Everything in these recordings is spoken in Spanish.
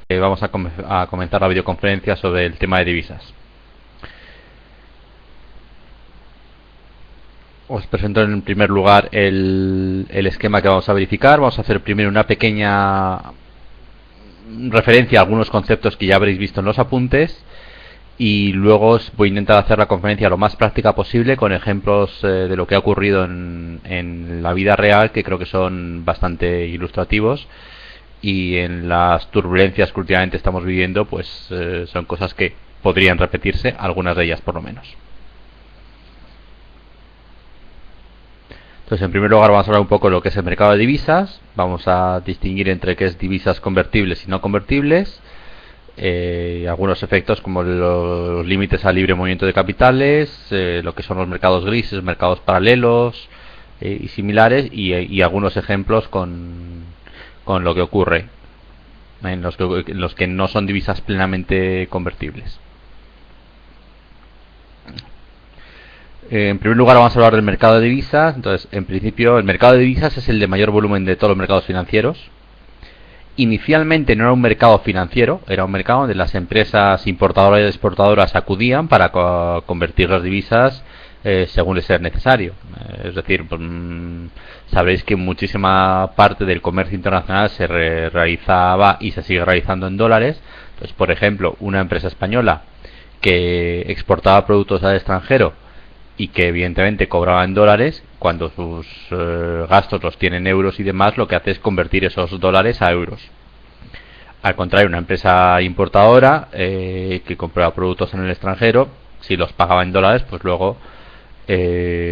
Vamos a comenzar la videoconferencia sobre el tema de divisas. Os presento en primer lugar el esquema que vamos a verificar. Vamos a hacer primero una pequeña referencia a algunos conceptos que ya habréis visto en los apuntes, y luego os voy a intentar hacer la conferencia lo más práctica posible con ejemplos de lo que ha ocurrido en la vida real, que creo que son bastante ilustrativos, y en las turbulencias que últimamente estamos viviendo pues son cosas que podrían repetirse, algunas de ellas por lo menos. Entonces, en primer lugar vamos a hablar un poco de lo que es el mercado de divisas. Vamos a distinguir entre qué es divisas convertibles y no convertibles, algunos efectos como los límites al libre movimiento de capitales, lo que son los mercados grises, mercados paralelos y similares, y algunos ejemplos con lo que ocurre en los que no son divisas plenamente convertibles. En primer lugar vamos a hablar del mercado de divisas. Entonces, en principio, el mercado de divisas es el de mayor volumen de todos los mercados financieros. Inicialmente no era un mercado financiero, era un mercado donde las empresas importadoras y exportadoras acudían para convertir las divisas según les sea necesario. Es decir, sabréis que muchísima parte del comercio internacional se realizaba y se sigue realizando en dólares. Entonces, por ejemplo, una empresa española que exportaba productos al extranjero y que evidentemente cobraba en dólares, cuando sus gastos los tiene en euros y demás, lo que hace es convertir esos dólares a euros. Al contrario, una empresa importadora que compraba productos en el extranjero, si los pagaba en dólares, pues luego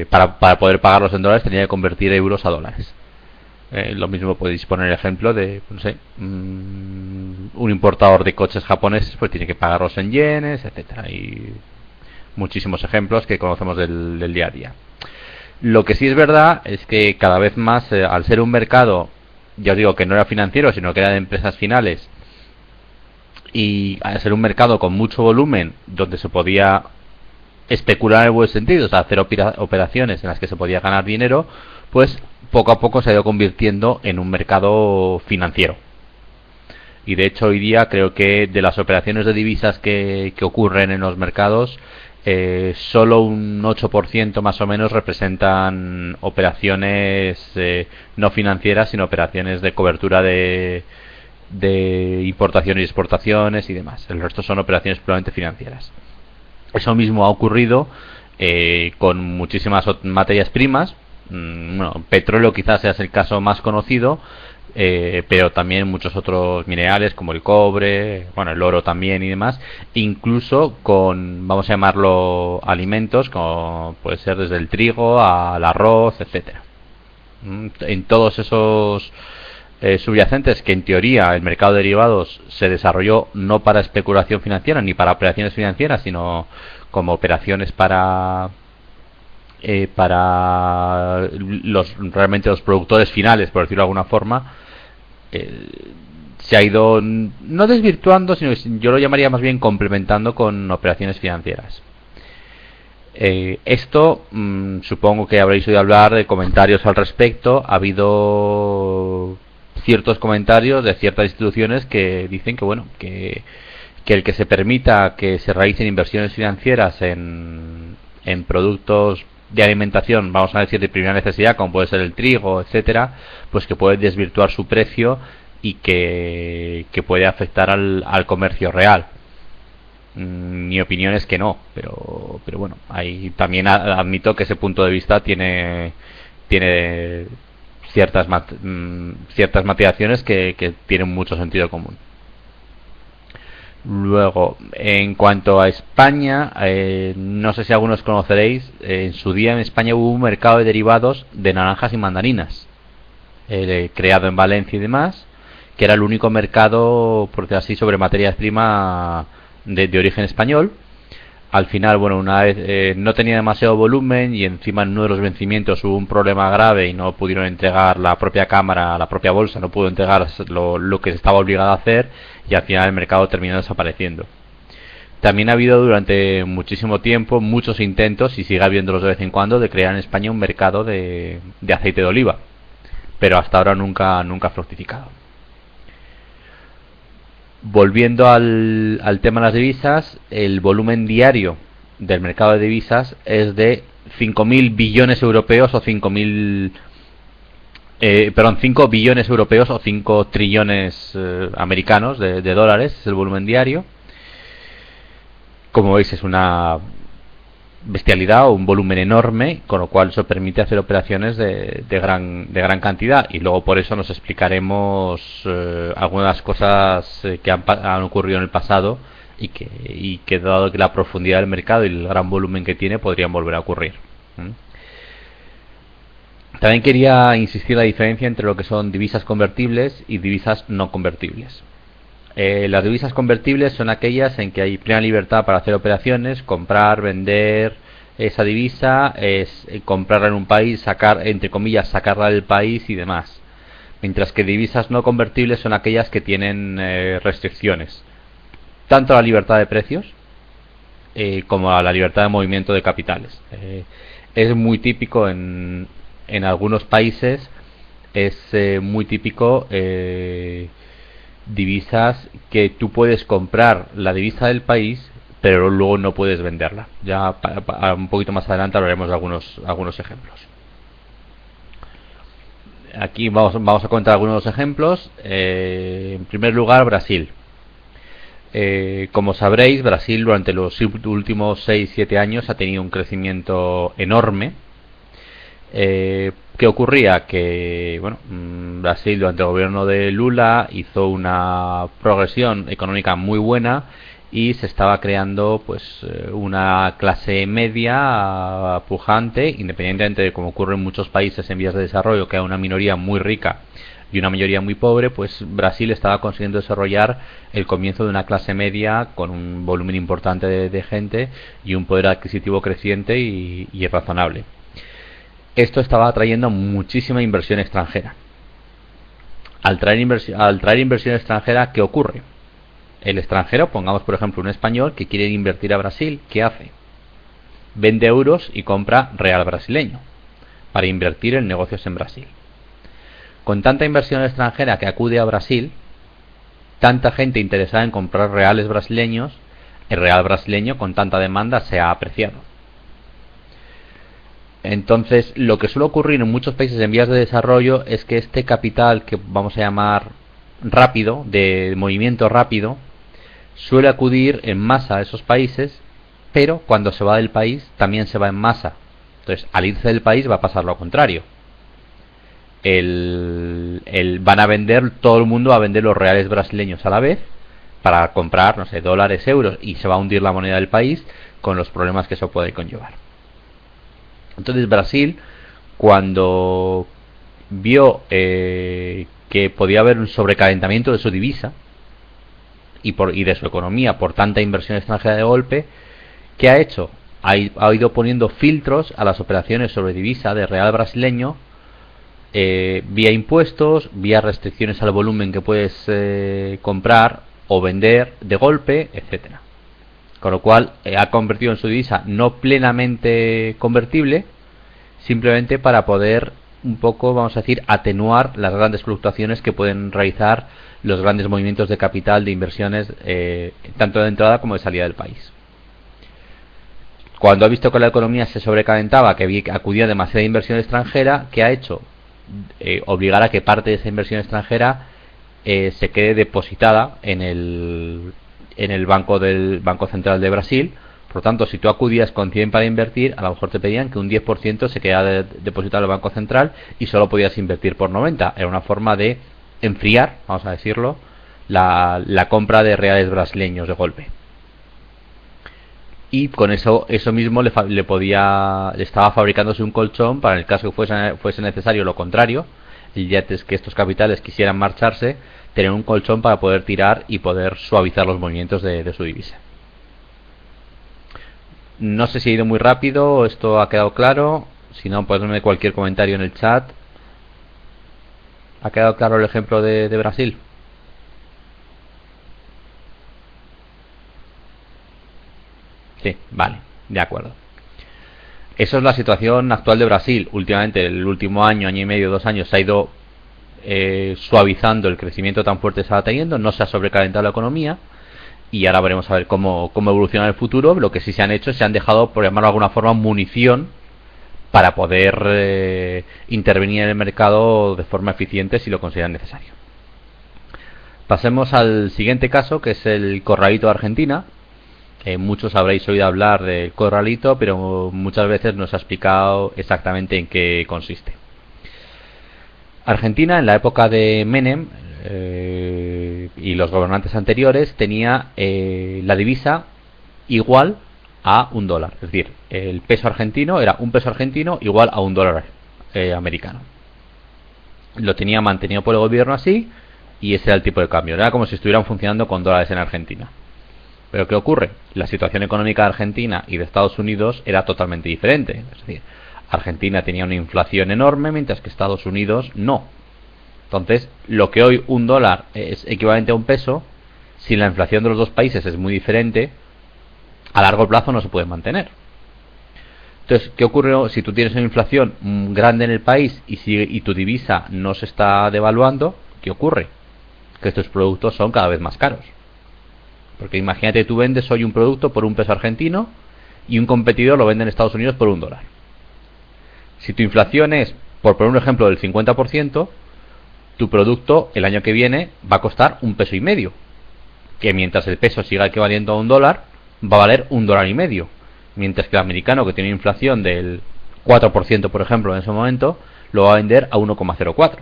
para poder pagarlos en dólares tenía que convertir euros a dólares. Lo mismo podéis poner el ejemplo de, no sé, un importador de coches japoneses, pues tiene que pagarlos en yenes, etcétera, y muchísimos ejemplos que conocemos del día a día. Lo que sí es verdad es que cada vez más, al ser un mercado, ya os digo que no era financiero, sino que era de empresas finales, y al ser un mercado con mucho volumen, donde se podía especular en el buen sentido, o sea, hacer operaciones en las que se podía ganar dinero, pues poco a poco se ha ido convirtiendo en un mercado financiero. Y de hecho hoy día creo que de las operaciones de divisas que ocurren en los mercados, solo un 8% más o menos representan operaciones no financieras, sino operaciones de cobertura de importaciones y exportaciones y demás. El resto son operaciones puramente financieras. Eso mismo ha ocurrido con muchísimas materias primas. Bueno, petróleo quizás sea el caso más conocido, pero también muchos otros minerales como el cobre, bueno, el oro también y demás, incluso con, vamos a llamarlo, alimentos, como puede ser desde el trigo al arroz, etcétera. En todos esos subyacentes, que en teoría el mercado de derivados se desarrolló no para especulación financiera ni para operaciones financieras, sino como operaciones para realmente los productores finales, por decirlo de alguna forma, se ha ido no desvirtuando, sino yo lo llamaría más bien complementando con operaciones financieras. Esto supongo que habréis oído hablar de comentarios al respecto. Ha habido ciertos comentarios de ciertas instituciones que dicen que bueno, que el que se permita que se realicen inversiones financieras en productos de alimentación, vamos a decir de primera necesidad, como puede ser el trigo, etcétera, pues que puede desvirtuar su precio y que puede afectar al comercio real. Mi opinión es que no, pero bueno, ahí también admito que ese punto de vista tiene ciertas matizaciones que tienen mucho sentido común. Luego, en cuanto a España, no sé si algunos conoceréis, en su día en España hubo un mercado de derivados de naranjas y mandarinas, creado en Valencia y demás, que era el único mercado, por decirlo así, sobre materias primas de origen español. Al final, bueno, una vez no tenía demasiado volumen y encima en uno de los vencimientos hubo un problema grave y no pudieron entregar, la propia cámara, la propia bolsa no pudo entregar lo que se estaba obligado a hacer, y al final el mercado terminó desapareciendo. También ha habido durante muchísimo tiempo muchos intentos, y sigue habiéndolos de vez en cuando, de crear en España un mercado de aceite de oliva, pero hasta ahora nunca ha fructificado. Volviendo al tema de las divisas, el volumen diario del mercado de divisas es de 5.000 billones europeos o 5 billones europeos o 5 trillones americanos de dólares, es el volumen diario. Como veis, es una bestialidad o un volumen enorme, con lo cual eso permite hacer operaciones de gran cantidad, y luego por eso nos explicaremos algunas cosas que han ocurrido en el pasado y que dado que la profundidad del mercado y el gran volumen que tiene podrían volver a ocurrir. También quería insistir en la diferencia entre lo que son divisas convertibles y divisas no convertibles. Las divisas convertibles son aquellas en que hay plena libertad para hacer operaciones, comprar, vender esa divisa, comprarla en un país, entre comillas, sacarla del país y demás. Mientras que divisas no convertibles son aquellas que tienen restricciones, tanto a la libertad de precios como a la libertad de movimiento de capitales. Es muy típico en algunos países, es muy típico divisas que tú puedes comprar la divisa del país pero luego no puedes venderla. Ya un poquito más adelante hablaremos de algunos ejemplos. Aquí vamos a contar algunos ejemplos. En primer lugar, Brasil. Como sabréis, Brasil durante los últimos 6-7 años ha tenido un crecimiento enorme. ¿Qué ocurría? Que Brasil durante el gobierno de Lula hizo una progresión económica muy buena y se estaba creando una clase media pujante, independientemente de como ocurre en muchos países en vías de desarrollo, que hay una minoría muy rica y una mayoría muy pobre. Pues Brasil estaba consiguiendo desarrollar el comienzo de una clase media con un volumen importante de gente y un poder adquisitivo creciente y razonable. Esto estaba atrayendo muchísima inversión extranjera. Al traer inversión extranjera, ¿qué ocurre? El extranjero, pongamos por ejemplo un español que quiere invertir a Brasil, ¿qué hace? Vende euros y compra real brasileño para invertir en negocios en Brasil. Con tanta inversión extranjera que acude a Brasil, tanta gente interesada en comprar reales brasileños, el real brasileño con tanta demanda se ha apreciado. Entonces, lo que suele ocurrir en muchos países en vías de desarrollo es que este capital, que vamos a llamar rápido, de movimiento rápido, suele acudir en masa a esos países, pero cuando se va del país también se va en masa. Entonces, al irse del país va a pasar lo contrario. Van a vender, todo el mundo va a vender los reales brasileños a la vez para comprar, no sé, dólares, euros, y se va a hundir la moneda del país con los problemas que eso puede conllevar. Entonces Brasil, cuando vio que podía haber un sobrecalentamiento de su divisa y de su economía por tanta inversión extranjera de golpe, ¿qué ha hecho? Ha ido poniendo filtros a las operaciones sobre divisa de real brasileño, vía impuestos, vía restricciones al volumen que puedes comprar o vender de golpe, etcétera. Con lo cual ha convertido en su divisa no plenamente convertible, simplemente para poder un poco, vamos a decir, atenuar las grandes fluctuaciones que pueden realizar los grandes movimientos de capital, de inversiones, tanto de entrada como de salida del país. Cuando ha visto que la economía se sobrecalentaba, que acudía demasiada inversión extranjera, ¿qué ha hecho? Obligar a que parte de esa inversión extranjera se quede depositada en el Banco Central de Brasil. Por lo tanto, si tú acudías con 100 para invertir, a lo mejor te pedían que un 10% se quedara depositado en el Banco Central y solo podías invertir por 90. Era una forma de enfriar, vamos a decirlo, la compra de reales brasileños de golpe. Y con eso mismo le estaba fabricándose un colchón para el caso que fuese necesario lo contrario, y ya que estos capitales quisieran marcharse, tener un colchón para poder tirar y poder suavizar los movimientos de su divisa. No sé si he ido muy rápido, esto ha quedado claro. Si no, ponedme cualquier comentario en el chat. ¿Ha quedado claro el ejemplo de Brasil? Sí, vale, de acuerdo. Eso es la situación actual de Brasil. Últimamente, el último año y medio, 2 años, se ha ido suavizando el crecimiento tan fuerte que estaba teniendo, no se ha sobrecalentado la economía, y ahora veremos a ver cómo evoluciona el futuro. Lo que sí se han hecho, se han dejado, por llamarlo de alguna forma, munición para poder intervenir en el mercado de forma eficiente si lo consideran necesario. Pasemos al siguiente caso, que es el corralito de Argentina. Muchos habréis oído hablar del corralito, pero muchas veces no se ha explicado exactamente en qué consiste. Argentina, en la época de Menem y los gobernantes anteriores, tenía la divisa igual a un dólar. Es decir, el peso argentino era un peso argentino igual a un dólar americano. Lo tenía mantenido por el gobierno así, y ese era el tipo de cambio. Era como si estuvieran funcionando con dólares en Argentina. Pero ¿qué ocurre? La situación económica de Argentina y de Estados Unidos era totalmente diferente. Es decir, Argentina tenía una inflación enorme, mientras que Estados Unidos no. Entonces, lo que hoy un dólar es equivalente a un peso, si la inflación de los dos países es muy diferente, a largo plazo no se puede mantener. Entonces, ¿qué ocurre si tú tienes una inflación grande en el país y tu divisa no se está devaluando? ¿Qué ocurre? Que estos productos son cada vez más caros. Porque imagínate, tú vendes hoy un producto por un peso argentino y un competidor lo vende en Estados Unidos por un dólar. Si tu inflación es, por poner un ejemplo, del 50%, tu producto el año que viene va a costar un peso y medio. Que mientras el peso siga equivaliendo a un dólar, va a valer un dólar y medio. Mientras que el americano, que tiene inflación del 4%, por ejemplo, en ese momento, lo va a vender a 1,04.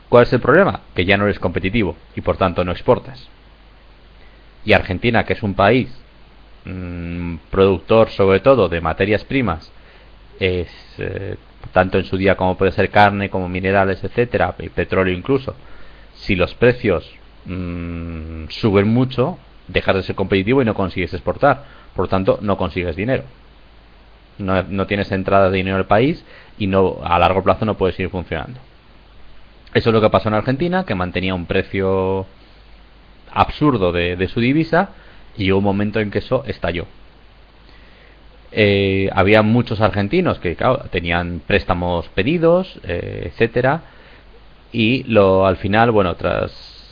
¿Cuál es el problema? Que ya no eres competitivo y por tanto no exportas. Y Argentina, que es un país productor sobre todo de materias primas, tanto en su día como puede ser carne, como minerales, etcétera, y petróleo incluso, si los precios suben mucho, dejas de ser competitivo y no consigues exportar, por tanto no consigues dinero, no tienes entrada de dinero al país y no, a largo plazo no puedes seguir funcionando. Eso es lo que pasó en Argentina, que mantenía un precio absurdo de su divisa, y llegó un momento en que eso estalló. Había muchos argentinos que, claro, tenían préstamos pedidos, etcétera, y al final, bueno, tras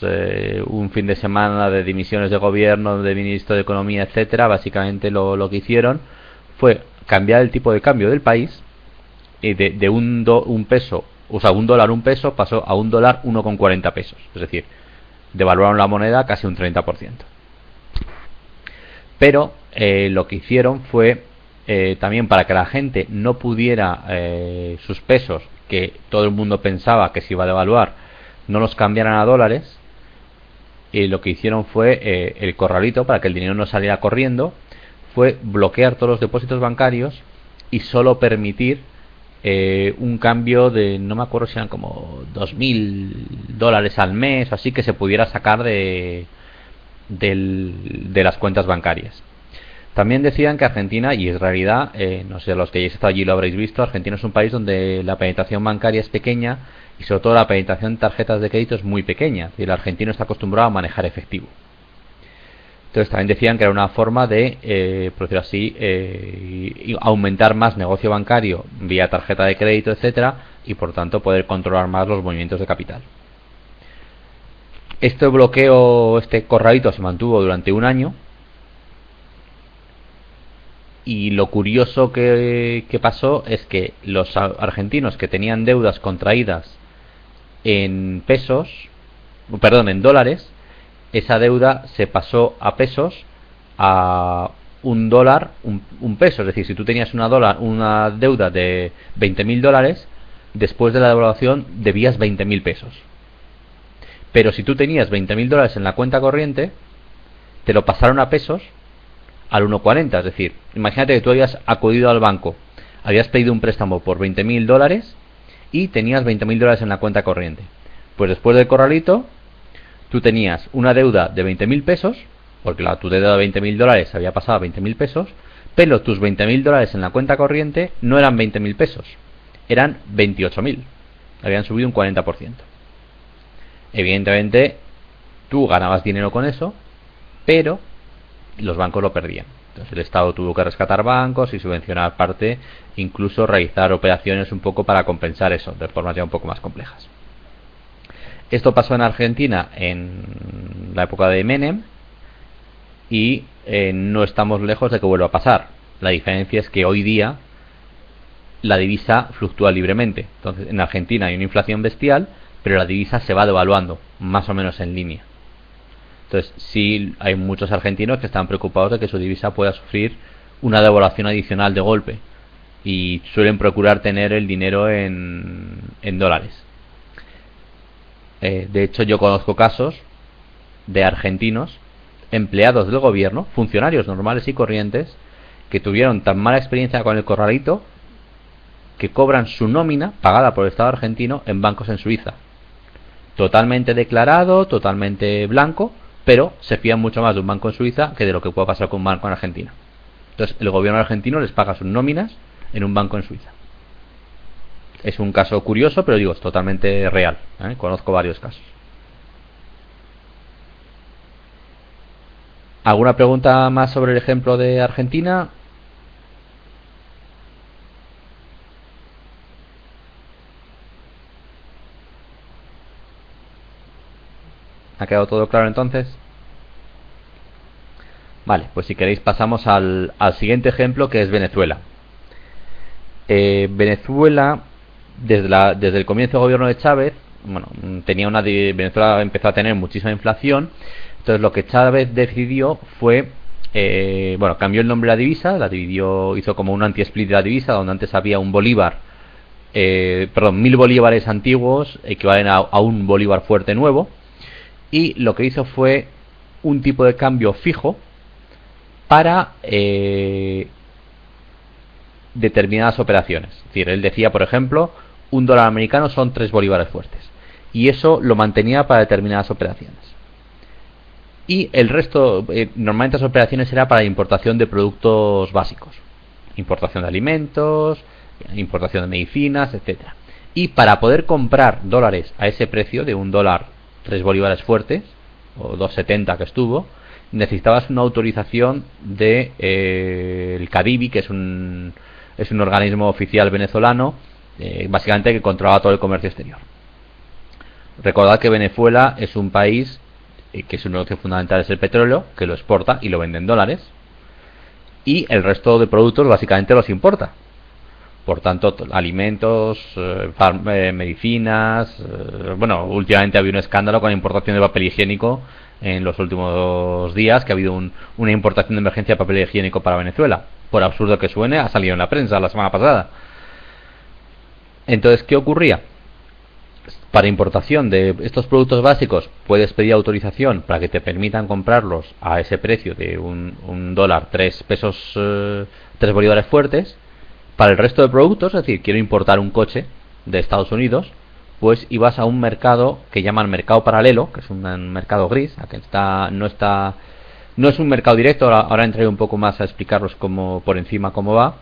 un fin de semana de dimisiones de gobierno, de ministro de Economía, etcétera, básicamente lo que hicieron fue cambiar el tipo de cambio del país, y de un peso, o sea, un dólar un peso, pasó a un dólar 1,40 pesos. Es decir, devaluaron la moneda casi un 30%. Pero lo que hicieron fue, también para que la gente no pudiera sus pesos, que todo el mundo pensaba que se iba a devaluar, no los cambiaran a dólares, y lo que hicieron fue el corralito, para que el dinero no saliera corriendo, fue bloquear todos los depósitos bancarios y solo permitir un cambio de, no me acuerdo si eran como $2.000 al mes, así, que se pudiera sacar de las cuentas bancarias. También decían que Argentina, y es realidad, no sé, los que hayáis estado allí lo habréis visto, Argentina es un país donde la penetración bancaria es pequeña y sobre todo la penetración de tarjetas de crédito es muy pequeña, y el argentino está acostumbrado a manejar efectivo. Entonces también decían que era una forma de, por decirlo así, aumentar más negocio bancario vía tarjeta de crédito, etcétera, y por tanto poder controlar más los movimientos de capital. Este bloqueo, este corralito, se mantuvo durante un año, y lo curioso que pasó es que los argentinos que tenían deudas contraídas en pesos, perdón, en dólares, esa deuda se pasó a pesos, a un dólar, un peso. Es decir, si tú tenías una deuda de $20.000, después de la devaluación debías 20.000 pesos. Pero si tú tenías $20.000 en la cuenta corriente, te lo pasaron a pesos al 1,40. Es decir, imagínate que tú habías acudido al banco, habías pedido un préstamo por $20.000 y tenías $20.000 en la cuenta corriente. Pues después del corralito, tú tenías una deuda de 20.000 pesos, porque tu deuda de $20.000 había pasado a 20.000 pesos, pero tus $20.000 en la cuenta corriente no eran 20.000 pesos, eran 28.000. Habían subido un 40%. Evidentemente, tú ganabas dinero con eso, pero los bancos lo perdían. Entonces el Estado tuvo que rescatar bancos y subvencionar parte, incluso realizar operaciones un poco para compensar eso, de formas ya un poco más complejas. Esto pasó en Argentina en la época de Menem y no estamos lejos de que vuelva a pasar. La diferencia es que hoy día la divisa fluctúa libremente. Entonces en Argentina hay una inflación bestial, pero la divisa se va devaluando más o menos en línea. Entonces sí hay muchos argentinos que están preocupados de que su divisa pueda sufrir una devaluación adicional de golpe y suelen procurar tener el dinero en dólares. De hecho yo conozco casos de argentinos, empleados del gobierno, funcionarios normales y corrientes, que tuvieron tan mala experiencia con el corralito que cobran su nómina pagada por el Estado argentino en bancos en Suiza, totalmente declarado, totalmente blanco, pero se fían mucho más de un banco en Suiza que de lo que pueda pasar con un banco en Argentina. Entonces el gobierno argentino les paga sus nóminas en un banco en Suiza. Es un caso curioso, pero digo, es totalmente real, conozco varios casos. ¿Alguna pregunta más sobre el ejemplo de Argentina? ¿Ha quedado todo claro entonces? Vale, pues si queréis pasamos al siguiente ejemplo, que es Venezuela. Venezuela, desde el comienzo del gobierno de Chávez, Venezuela empezó a tener muchísima inflación. Entonces lo que Chávez decidió fue, cambió el nombre de la divisa, la dividió, hizo como un anti-split de la divisa, donde antes había un bolívar, 1000 bolívares antiguos equivalen a un bolívar fuerte nuevo, y lo que hizo fue un tipo de cambio fijo para determinadas operaciones. Es decir, él decía, por ejemplo, un dólar americano son 3 bolívares fuertes, y eso lo mantenía para determinadas operaciones. Y el resto, normalmente las operaciones era para importación de productos básicos, importación de alimentos, importación de medicinas, etcétera. Y para poder comprar dólares a ese precio de un dólar 3 bolívares fuertes, o 2,70 que estuvo, necesitabas una autorización de el CADIBI, que es un organismo oficial venezolano, básicamente que controla todo el comercio exterior. Recordad que Venezuela es un país que su negocio fundamental es el petróleo, que lo exporta y lo vende en dólares, y el resto de productos básicamente los importa. Por tanto, alimentos, medicinas, últimamente ha habido un escándalo con la importación de papel higiénico en los últimos días, que ha habido una importación de emergencia de papel higiénico para Venezuela. Por absurdo que suene, ha salido en la prensa la semana pasada. Entonces, ¿qué ocurría? Para importación de estos productos básicos puedes pedir autorización para que te permitan comprarlos a ese precio de un dólar, 3 pesos, 3 bolívares fuertes. Para el resto de productos, es decir, quiero importar un coche de Estados Unidos, pues ibas a un mercado que llaman mercado paralelo, que es un mercado gris, que no es un mercado directo. Ahora entraré un poco más a explicaros por encima cómo va,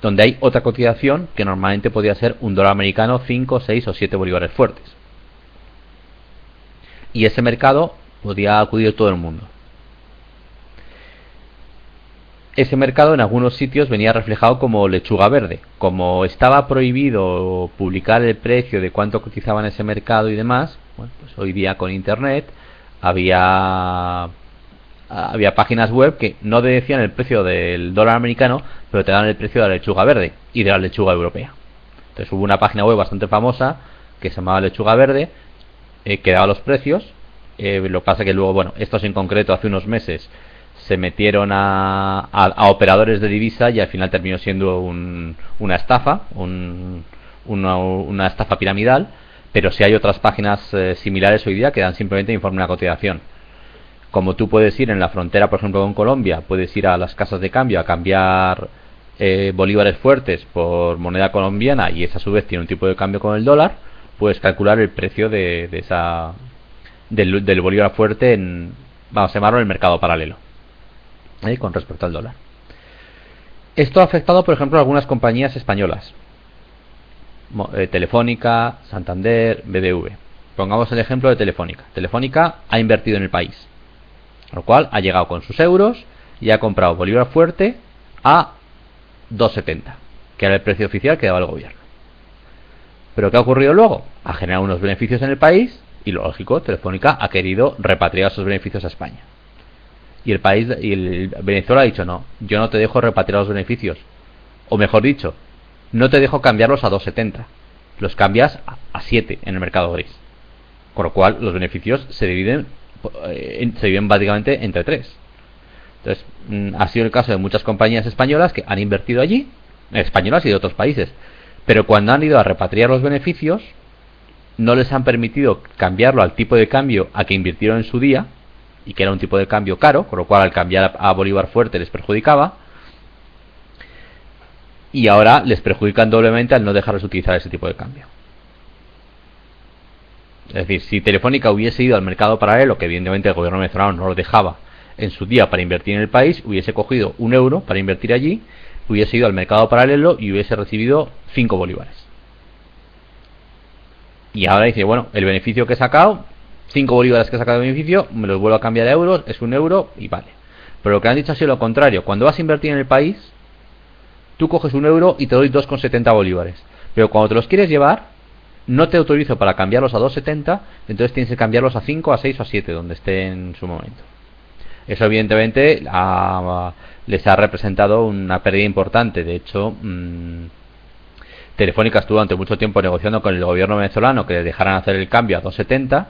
donde hay otra cotización que normalmente podía ser un dólar americano, 5, 6 o 7 bolívares fuertes. Y ese mercado podía acudir todo el mundo. Ese mercado en algunos sitios venía reflejado como lechuga verde. Como estaba prohibido publicar el precio de cuánto cotizaba en ese mercado y demás, pues hoy día con internet había páginas web que no decían el precio del dólar americano, pero te daban el precio de la lechuga verde y de la lechuga europea. Entonces hubo una página web bastante famosa que se llamaba Lechuga Verde, que daba los precios. Lo que pasa que luego, estos en concreto hace unos meses se metieron a operadores de divisa y al final terminó siendo una estafa, una estafa piramidal. Pero sí hay otras páginas similares hoy día que dan simplemente informe de una cotización. Como tú puedes ir en la frontera, por ejemplo, con Colombia, puedes ir a las casas de cambio a cambiar bolívares fuertes por moneda colombiana, y esa a su vez tiene un tipo de cambio con el dólar. Puedes calcular el precio del bolívar fuerte vamos a llamarlo el mercado paralelo, con respecto al dólar. Esto ha afectado, por ejemplo, a algunas compañías españolas, Telefónica, Santander, BBV. Pongamos el ejemplo de Telefónica. Telefónica ha invertido en el país, lo cual ha llegado con sus euros y ha comprado bolívar fuerte a 2,70, que era el precio oficial que daba el gobierno. Pero ¿qué ha ocurrido luego? Ha generado unos beneficios en el país y, lógico, Telefónica ha querido repatriar esos beneficios a España. Y el Venezuela ha dicho: no, yo no te dejo repatriar los beneficios. O mejor dicho, no te dejo cambiarlos a 2,70. Los cambias a 7 en el mercado gris. Con lo cual los beneficios se dividen básicamente entre 3. Entonces, ha sido el caso de muchas compañías españolas que han invertido allí, españolas y de otros países. Pero cuando han ido a repatriar los beneficios, no les han permitido cambiarlo al tipo de cambio a que invirtieron en su día, y que era un tipo de cambio caro, con lo cual al cambiar a bolívar fuerte les perjudicaba, y ahora les perjudican doblemente al no dejarles utilizar ese tipo de cambio. Es decir, si Telefónica hubiese ido al mercado paralelo, que evidentemente el gobierno venezolano no lo dejaba en su día para invertir en el país, hubiese cogido €1 para invertir allí, hubiese ido al mercado paralelo y hubiese recibido 5 bolívares. Y ahora dice: bueno, el beneficio que he sacado, 5 bolívares que he sacado de beneficio, me los vuelvo a cambiar a euros, es €1 y vale. Pero lo que han dicho ha sido lo contrario: cuando vas a invertir en el país, tú coges €1 y te doy 2,70 bolívares. Pero cuando te los quieres llevar, no te autorizo para cambiarlos a 2,70, entonces tienes que cambiarlos a 5, a 6 o a 7, donde esté en su momento. Eso evidentemente les ha representado una pérdida importante. De hecho, Telefónica estuvo durante mucho tiempo negociando con el gobierno venezolano que les dejaran hacer el cambio a 2,70,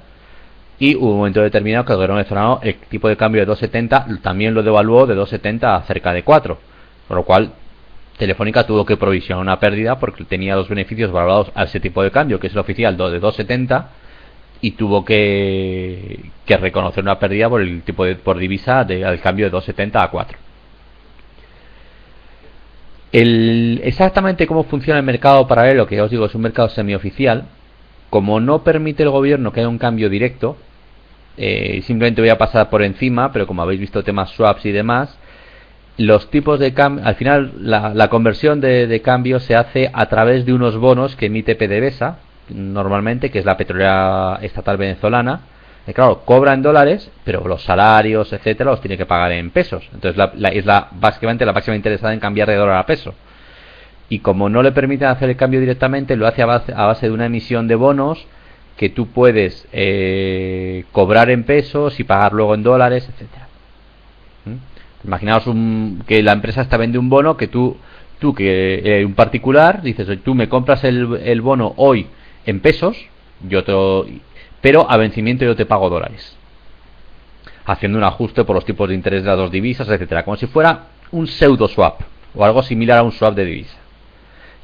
y hubo un momento determinado que el gobierno venezolano el tipo de cambio de 2,70 también lo devaluó de 2,70 a cerca de 4, con lo cual Telefónica tuvo que provisionar una pérdida porque tenía los beneficios valorados a ese tipo de cambio, que es el oficial de 2,70, y tuvo que reconocer una pérdida por el tipo por divisa al cambio de 2,70 a 4. Exactamente cómo funciona el mercado paralelo, que ya os digo es un mercado semioficial, como no permite el gobierno que haya un cambio directo, simplemente voy a pasar por encima, pero como habéis visto temas swaps y demás, los tipos de cambio, al final la conversión de cambio se hace a través de unos bonos que emite PDVSA, normalmente, que es la petrolera estatal venezolana. Y claro, cobra en dólares, pero los salarios, etcétera, los tiene que pagar en pesos. Entonces básicamente la máxima interesada en cambiar de dólar a peso. Y como no le permiten hacer el cambio directamente, lo hace a base de una emisión de bonos que tú puedes cobrar en pesos y pagar luego en dólares, etcétera. Imaginaos que la empresa está vendiendo un bono que tú que un particular dices: tú me compras el bono hoy en pesos, pero a vencimiento yo te pago dólares, haciendo un ajuste por los tipos de interés de las dos divisas, etcétera, como si fuera un pseudo swap o algo similar a un swap de divisa.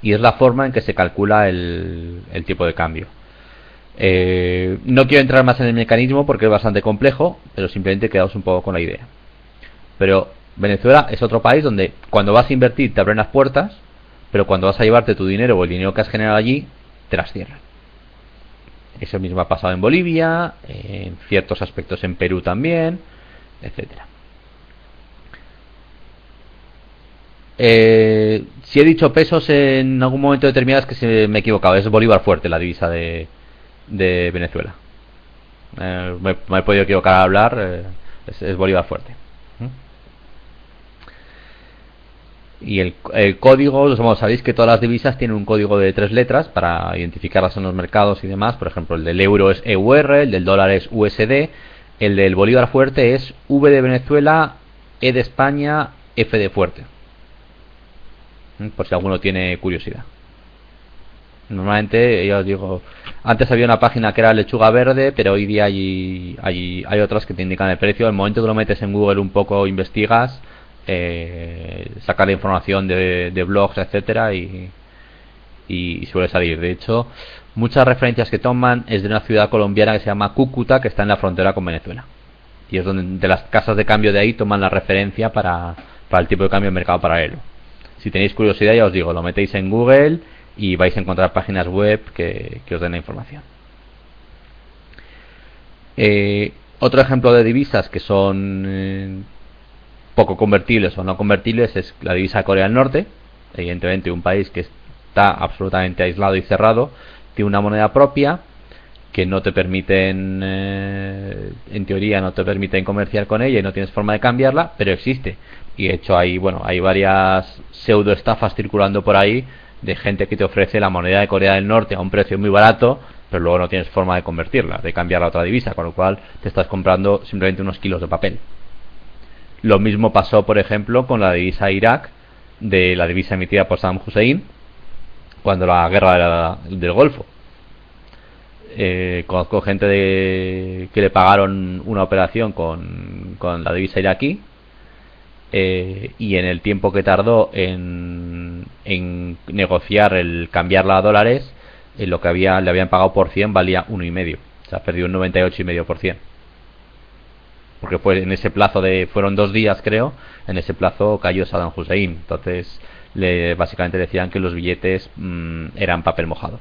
Y es la forma en que se calcula el tipo de cambio. No quiero entrar más en el mecanismo porque es bastante complejo, pero simplemente quedaos un poco con la idea. Pero Venezuela es otro país donde cuando vas a invertir te abren las puertas, pero cuando vas a llevarte tu dinero o el dinero que has generado allí, te las cierran. Eso mismo ha pasado en Bolivia, en ciertos aspectos en Perú también, etcétera. Si he dicho pesos en algún momento determinado es que me he equivocado. Es bolívar fuerte la divisa de Venezuela. Me he podido equivocar al hablar. Es bolívar fuerte. Y el código, sabéis que todas las divisas tienen un código de 3 letras para identificarlas en los mercados y demás. Por ejemplo, el del euro es EUR, el del dólar es USD, el del bolívar fuerte es V de Venezuela, E de España, F de fuerte. Por si alguno tiene curiosidad. Normalmente, ya os digo, antes había una página que era lechuga verde, pero hoy día hay otras que te indican el precio. Al momento que lo metes en Google un poco, investigas, sacar la información de blogs, etcétera, y suele salir. De hecho, muchas referencias que toman es de una ciudad colombiana que se llama Cúcuta, que está en la frontera con Venezuela, y es donde de las casas de cambio de ahí toman la referencia para el tipo de cambio de mercado paralelo. Si tenéis curiosidad, ya os digo, lo metéis en Google y vais a encontrar páginas web que os den la información. Otro ejemplo de divisas que son poco convertibles o no convertibles es la divisa de Corea del Norte. Evidentemente un país que está absolutamente aislado y cerrado, tiene una moneda propia que no te permiten, en teoría no te permiten comerciar con ella y no tienes forma de cambiarla, pero existe. Y de hecho hay varias pseudo estafas circulando por ahí de gente que te ofrece la moneda de Corea del Norte a un precio muy barato, pero luego no tienes forma de convertirla, de cambiarla a otra divisa, con lo cual te estás comprando simplemente unos kilos de papel. Lo mismo pasó, por ejemplo, con la divisa Irak, de la divisa emitida por Saddam Hussein cuando la guerra del Golfo. Conozco gente que le pagaron una operación con la divisa iraquí, y en el tiempo que tardó en negociar el cambiarla a dólares, lo que le habían pagado por 100 valía 1,5. O sea, perdió un 98,5%. Porque fue en ese plazo fueron 2 días, creo, en ese plazo cayó Saddam Hussein. Entonces básicamente decían que los billetes eran papel mojado.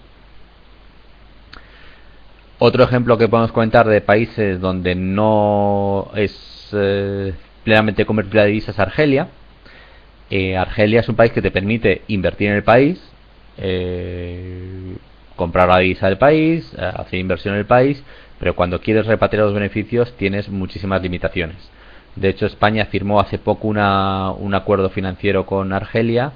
Otro ejemplo que podemos comentar de países donde no es plenamente convertible la divisa es Argelia. Argelia es un país que te permite invertir en el país, comprar la divisa del país, hacer inversión en el país, pero cuando quieres repatriar los beneficios tienes muchísimas limitaciones. De hecho, España firmó hace poco un acuerdo financiero con Argelia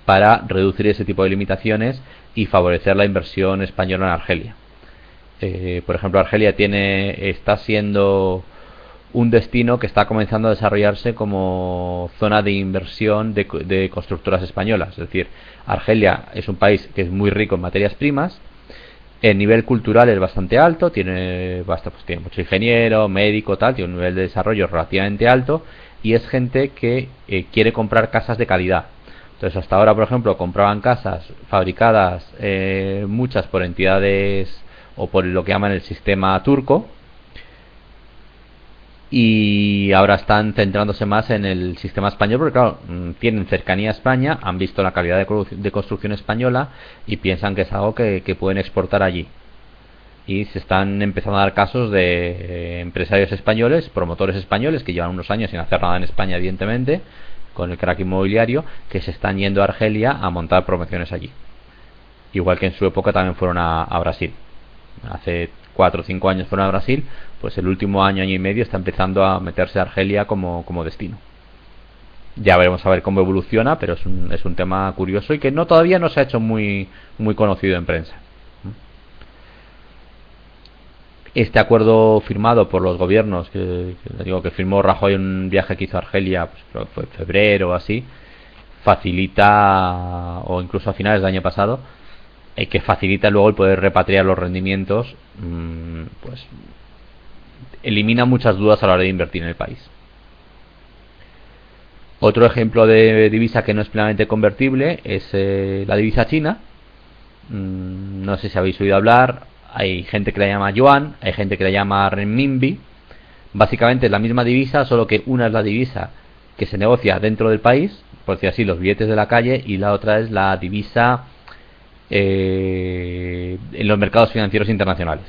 para reducir ese tipo de limitaciones y favorecer la inversión española en Argelia. Por ejemplo, Argelia está siendo un destino que está comenzando a desarrollarse como zona de inversión de constructoras españolas. Es decir, Argelia es un país que es muy rico en materias primas, el nivel cultural es bastante alto, tiene mucho ingeniero, médico, tal, tiene un nivel de desarrollo relativamente alto, y es gente que quiere comprar casas de calidad. Entonces, hasta ahora, por ejemplo, compraban casas fabricadas, muchas por entidades o por lo que llaman el sistema turco, y ahora están centrándose más en el sistema español porque, claro, tienen cercanía a España, han visto la calidad de construcción española y piensan que es algo que pueden exportar allí. Y se están empezando a dar casos de empresarios españoles, promotores españoles que llevan unos años sin hacer nada en España, evidentemente, con el crack inmobiliario, que se están yendo a Argelia a montar promociones allí. Igual que en su época también fueron a Brasil. Hace 4 o 5 años fueron a Brasil, pues el último año y medio está empezando a meterse a Argelia como destino. Ya veremos a ver cómo evoluciona, pero es un tema curioso y que todavía no se ha hecho muy conocido en prensa. Este acuerdo firmado por los gobiernos, que firmó Rajoy en un viaje que hizo a Argelia, pues fue en febrero o así, facilita, o incluso a finales del año pasado, que facilita luego el poder repatriar los rendimientos, pues elimina muchas dudas a la hora de invertir en el país. Otro ejemplo de divisa que no es plenamente convertible es la divisa china. No sé si habéis oído hablar. Hay gente que la llama yuan, hay gente que la llama renminbi. Básicamente es la misma divisa, solo que una es la divisa que se negocia dentro del país, por decir así, los billetes de la calle, y la otra es la divisa en los mercados financieros internacionales.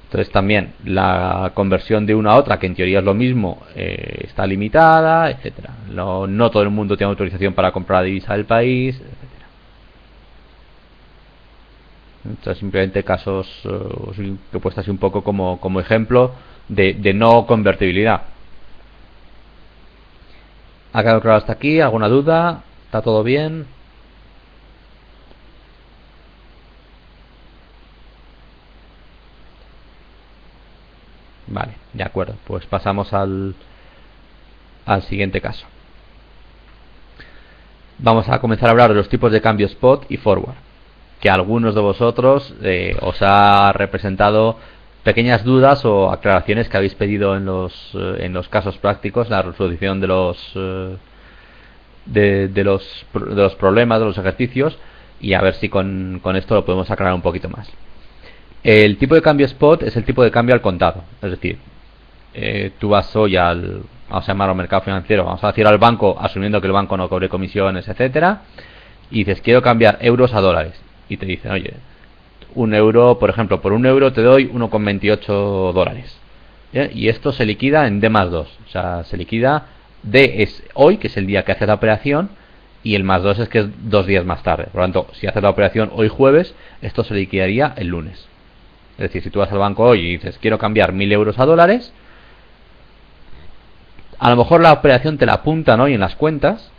Entonces también la conversión de una a otra, que en teoría es lo mismo, está limitada, etcétera. No todo el mundo tiene autorización para comprar la divisa del país, etcétera. Entonces simplemente casos que he puesto así un poco como ejemplo de no convertibilidad. ¿Ha quedado claro hasta aquí? ¿Alguna duda? ¿Está todo bien? Vale, de acuerdo. Pues pasamos al siguiente caso. Vamos a comenzar a hablar de los tipos de cambio spot y forward, que a algunos de vosotros os ha representado pequeñas dudas o aclaraciones que habéis pedido en los casos prácticos, la resolución de los problemas, de los ejercicios, y a ver si con esto lo podemos aclarar un poquito más. El tipo de cambio spot es el tipo de cambio al contado, es decir, tú vas hoy vamos a llamarlo mercado financiero, vamos a decir al banco, asumiendo que el banco no cobre comisiones, etcétera, y dices quiero cambiar euros a dólares, y te dicen, oye, un euro, por ejemplo, por un euro te doy 1,28 dólares, ¿ya? Y esto se liquida en D más 2, o sea, se liquida, D es hoy, que es el día que haces la operación, y el más 2 es que es 2 días más tarde. Por lo tanto, si haces la operación hoy jueves, esto se liquidaría el lunes. Es decir, si tú vas al banco hoy y dices quiero cambiar 1.000 euros a dólares, a lo mejor la operación te la apuntan hoy en las cuentas,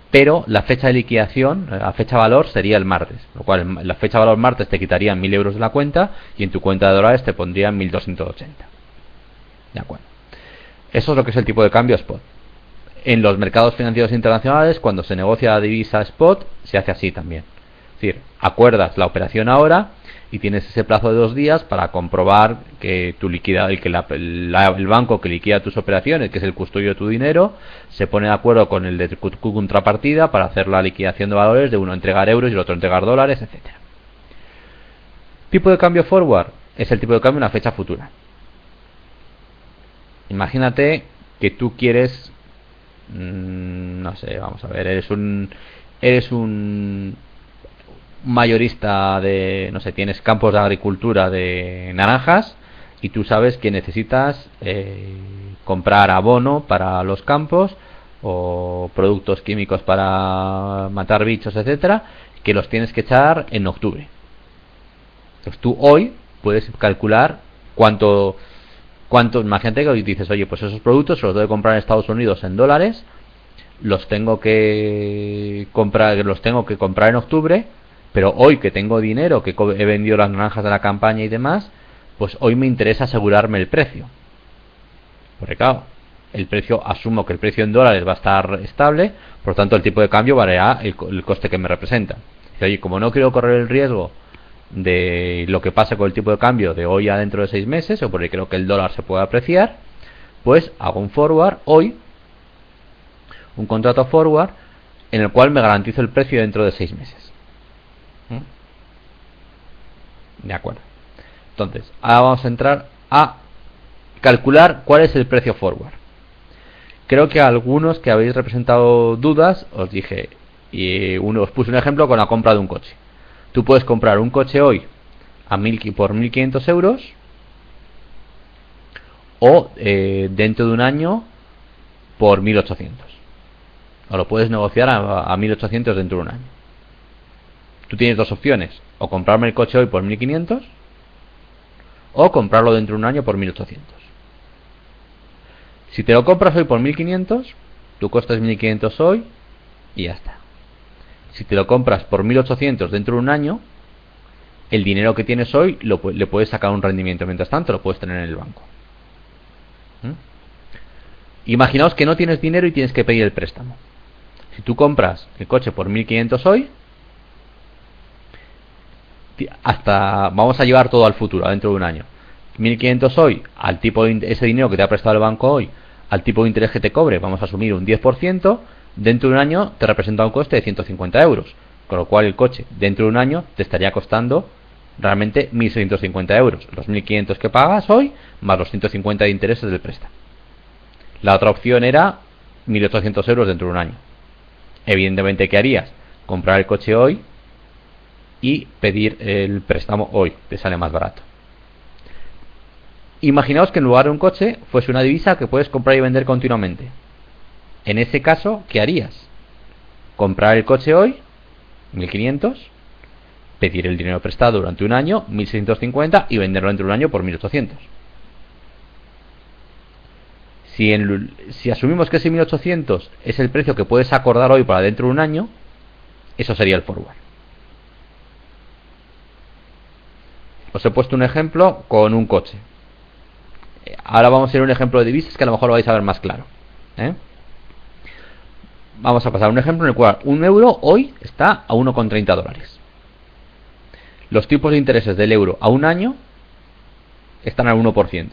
pero la fecha de liquidación, la fecha valor sería el martes, lo cual la fecha valor martes te quitarían 1.000 euros de la cuenta y en tu cuenta de dólares te pondrían 1.280. De acuerdo. Eso es lo que es el tipo de cambio spot. En los mercados financieros internacionales, cuando se negocia la divisa spot, se hace así también. Es decir, acuerdas la operación ahora y tienes ese plazo de 2 días para comprobar que tu el banco que liquida tus operaciones, que es el custodio de tu dinero, se pone de acuerdo con el de tu contrapartida para hacer la liquidación de valores, de uno entregar euros y el otro entregar dólares, etcétera. Tipo de cambio forward es el tipo de cambio en una fecha futura. Imagínate que tú quieres, no sé, vamos a ver, eres un mayorista de, no sé, tienes campos de agricultura de naranjas y tú sabes que necesitas comprar abono para los campos o productos químicos para matar bichos, etcétera, que los tienes que echar en octubre. Entonces tú hoy puedes calcular cuánto, imagínate que hoy dices, oye, pues esos productos se los debo comprar en Estados Unidos en dólares, los tengo que comprar en octubre. Pero hoy que tengo dinero, que he vendido las naranjas de la campaña y demás, pues hoy me interesa asegurarme el precio. Porque claro, asumo que el precio en dólares va a estar estable, por lo tanto el tipo de cambio variará el coste que me representa. Y oye, como no quiero correr el riesgo de lo que pase con el tipo de cambio de hoy a dentro de 6 meses, o porque creo que el dólar se puede apreciar, pues hago un forward hoy, un contrato forward, en el cual me garantizo el precio dentro de 6 meses. De acuerdo. Entonces, ahora vamos a entrar a calcular cuál es el precio forward. Creo que a algunos que habéis representado dudas os dije, y os puse un ejemplo con la compra de un coche. Tú puedes comprar un coche hoy por 1.500 euros o dentro de un año por 1.800. O lo puedes negociar a 1.800 dentro de un año. Tú tienes dos opciones, o comprarme el coche hoy por 1.500 o comprarlo dentro de un año por 1.800. Si te lo compras hoy por 1.500, tu coste es 1.500 hoy y ya está. Si te lo compras por 1.800 dentro de un año, el dinero que tienes hoy le puedes sacar un rendimiento, mientras tanto lo puedes tener en el banco. Imaginaos que no tienes dinero y tienes que pedir el préstamo. Si tú compras el coche por 1.500 hoy, vamos a llevar todo al futuro, dentro de un año. 1.500 hoy, al tipo de ese dinero que te ha prestado el banco hoy, al tipo de interés que te cobre, vamos a asumir un 10%, dentro de un año te representa un coste de 150 euros. Con lo cual el coche, dentro de un año, te estaría costando realmente 1.650 euros. Los 1.500 que pagas hoy, más los 150 de intereses del préstamo. La otra opción era 1.800 euros dentro de un año. Evidentemente, ¿qué harías? Comprar el coche hoy y pedir el préstamo hoy, te sale más barato. Imaginaos que en lugar de un coche fuese una divisa que puedes comprar y vender continuamente. En ese caso, ¿qué harías? Comprar el coche hoy, 1.500, pedir el dinero prestado durante un año, 1.650, y venderlo dentro de un año por 1.800. Si asumimos que ese 1.800 es el precio que puedes acordar hoy para dentro de un año, eso sería el forward. Os he puesto un ejemplo con un coche. Ahora vamos a hacer un ejemplo de divisas que a lo mejor lo vais a ver más claro. Vamos a pasar a un ejemplo en el cual un euro hoy está a 1,30 dólares. Los tipos de intereses del euro a un año están al 1%.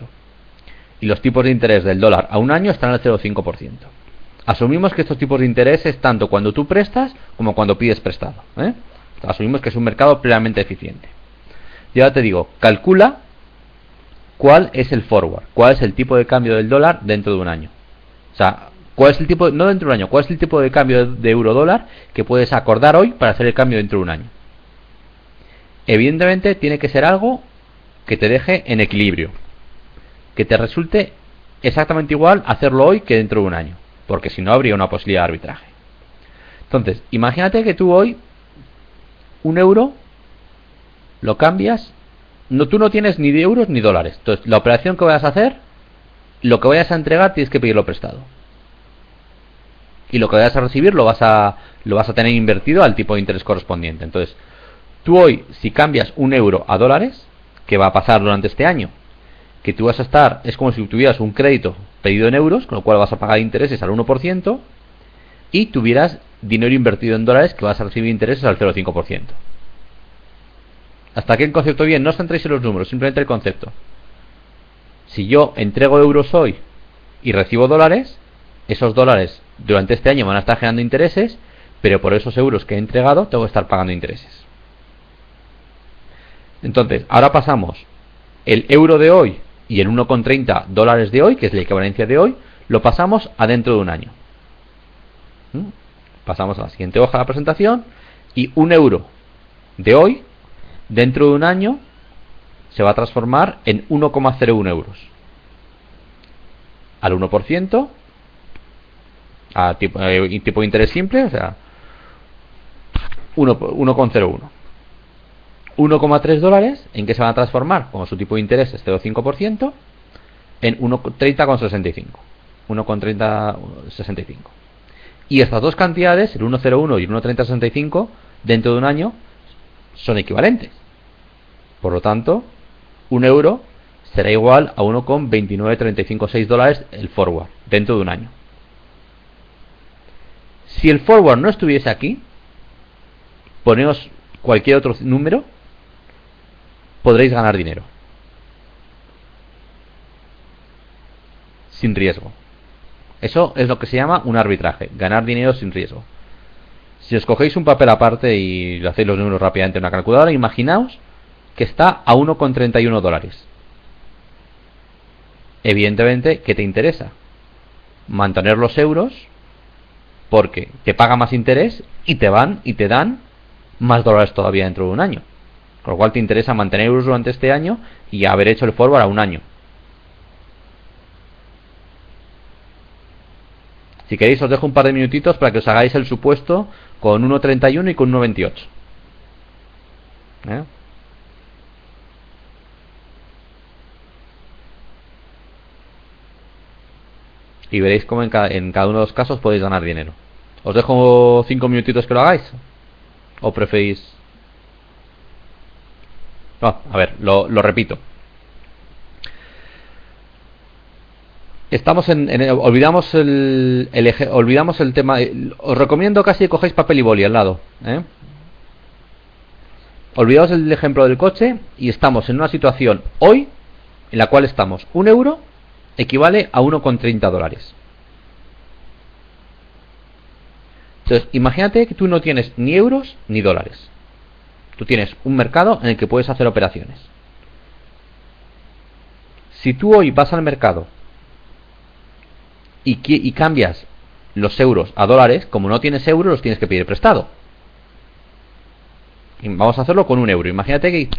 Y los tipos de interés del dólar a un año están al 0,5%. Asumimos que estos tipos de intereses tanto cuando tú prestas como cuando pides prestado. Asumimos que es un mercado plenamente eficiente. Y ahora te digo, calcula cuál es el forward, cuál es el tipo de cambio del dólar dentro de un año. O sea, cuál es el tipo, no dentro de un año, cuál es el tipo de cambio de euro dólar que puedes acordar hoy para hacer el cambio dentro de un año. Evidentemente tiene que ser algo que te deje en equilibrio, que te resulte exactamente igual hacerlo hoy que dentro de un año, porque si no habría una posibilidad de arbitraje. Entonces, imagínate que tú hoy un euro lo cambias No, tú no tienes ni de euros ni dólares. Entonces, la operación que vayas a hacer, lo que vayas a entregar, tienes que pedirlo prestado. Y lo que vayas a recibir lo vas a tener invertido al tipo de interés correspondiente. Entonces, tú hoy, si cambias un euro a dólares, ¿qué va a pasar durante este año? Que tú vas a estar, es como si tuvieras un crédito pedido en euros, con lo cual vas a pagar intereses al 1%, y tuvieras dinero invertido en dólares que vas a recibir intereses al 0,5%. Hasta aquí el concepto bien, no os centréis en los números, simplemente el concepto. Si yo entrego euros hoy y recibo dólares, esos dólares durante este año van a estar generando intereses, pero por esos euros que he entregado tengo que estar pagando intereses. Entonces, ahora pasamos el euro de hoy y el 1,30 dólares de hoy, que es la equivalencia de hoy, lo pasamos a dentro de un año. Pasamos a la siguiente hoja de la presentación y un euro de hoy, dentro de un año, se va a transformar en 1,01 euros. Al 1%, a tipo de interés simple, o sea, 1,01. 1,3 dólares, ¿en qué se van a transformar? Como su tipo de interés es 0,5%, en 1,30,65. 1,3065. Y estas dos cantidades, el 1,01 y el 1,3065, dentro de un año, son equivalentes. Por lo tanto, un euro será igual a 1,29356 dólares el forward, dentro de un año. Si el forward no estuviese aquí, poneos cualquier otro número, podréis ganar dinero. Sin riesgo. Eso es lo que se llama un arbitraje, ganar dinero sin riesgo. Si os cogéis un papel aparte y lo hacéis los números rápidamente en una calculadora, imaginaos que está a 1,31 dólares. Evidentemente, ¿qué te interesa? Mantener los euros porque te paga más interés y te dan más dólares todavía dentro de un año. Con lo cual te interesa mantener euros durante este año y haber hecho el forward a un año. Si queréis os dejo un par de minutitos para que os hagáis el supuesto con 1,31 y con 1,28. Y veréis cómo en cada uno de los casos podéis ganar dinero. Os dejo 5 minutitos que lo hagáis. ¿O preferís? No, a ver, lo repito. Estamos olvidamos olvidamos el tema. Os recomiendo casi que cojáis papel y boli al lado. Olvidaos el ejemplo del coche y estamos en una situación hoy en la cual estamos. Un euro equivale a 1,30 dólares. Entonces, imagínate que tú no tienes ni euros ni dólares. Tú tienes un mercado en el que puedes hacer operaciones. Si tú hoy vas al mercado y cambias los euros a dólares, como no tienes euros, los tienes que pedir prestado. Y vamos a hacerlo con un euro. Imagínate que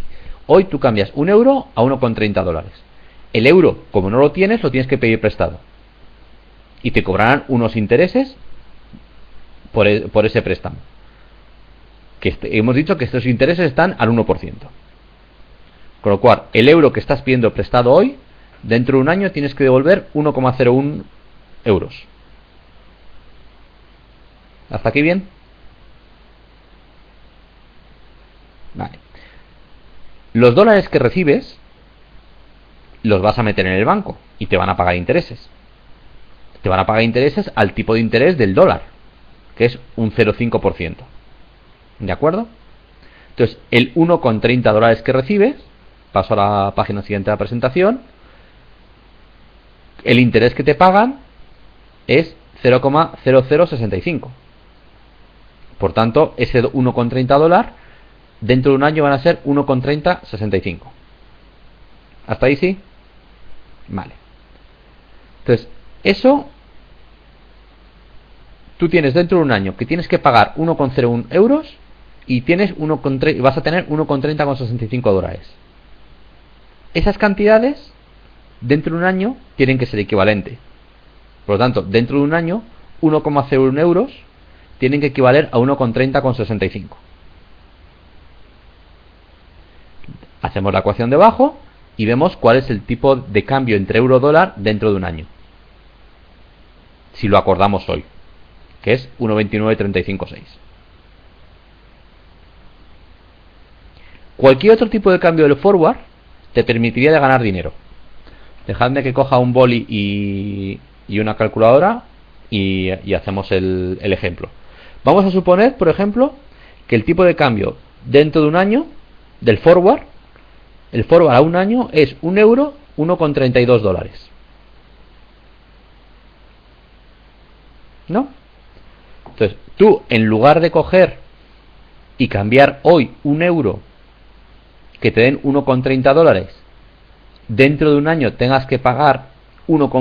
hoy tú cambias un euro a 1,30 dólares. El euro, como no lo tienes, lo tienes que pedir prestado. Y te cobrarán unos intereses por ese préstamo. Que hemos dicho que estos intereses están al 1%. Con lo cual, el euro que estás pidiendo prestado hoy, dentro de un año tienes que devolver 1,01 euros. ¿Hasta aquí bien? Vale. Los dólares que recibes los vas a meter en el banco y te van a pagar intereses. Te van a pagar intereses al tipo de interés del dólar, que es un 0,5%. ¿De acuerdo? Entonces, el 1,30 dólares que recibes, paso a la página siguiente de la presentación, el interés que te pagan es 0,0065. Por tanto, ese 1,30 dólar dentro de un año van a ser 1,3065. ¿Hasta ahí sí? Vale. Entonces, eso tú tienes dentro de un año que tienes que pagar 1,01 euros y tienes vas a tener 1,3065 dólares. Esas cantidades dentro de un año tienen que ser equivalentes. Por lo tanto, dentro de un año 1,01 euros tienen que equivaler a 1,3065. Hacemos la ecuación debajo y vemos cuál es el tipo de cambio entre euro-dólar dentro de un año. Si lo acordamos hoy, que es 1,2935,6. Cualquier otro tipo de cambio del forward te permitiría de ganar dinero. Dejadme que coja un boli y una calculadora y hacemos el ejemplo. Vamos a suponer, por ejemplo, que el tipo de cambio dentro de un año del forward, el forward a un año es 1 euro, 1,32 dólares. ¿No? Entonces, tú en lugar de coger y cambiar hoy 1 euro que te den 1,30 dólares, dentro de un año tengas que pagar 1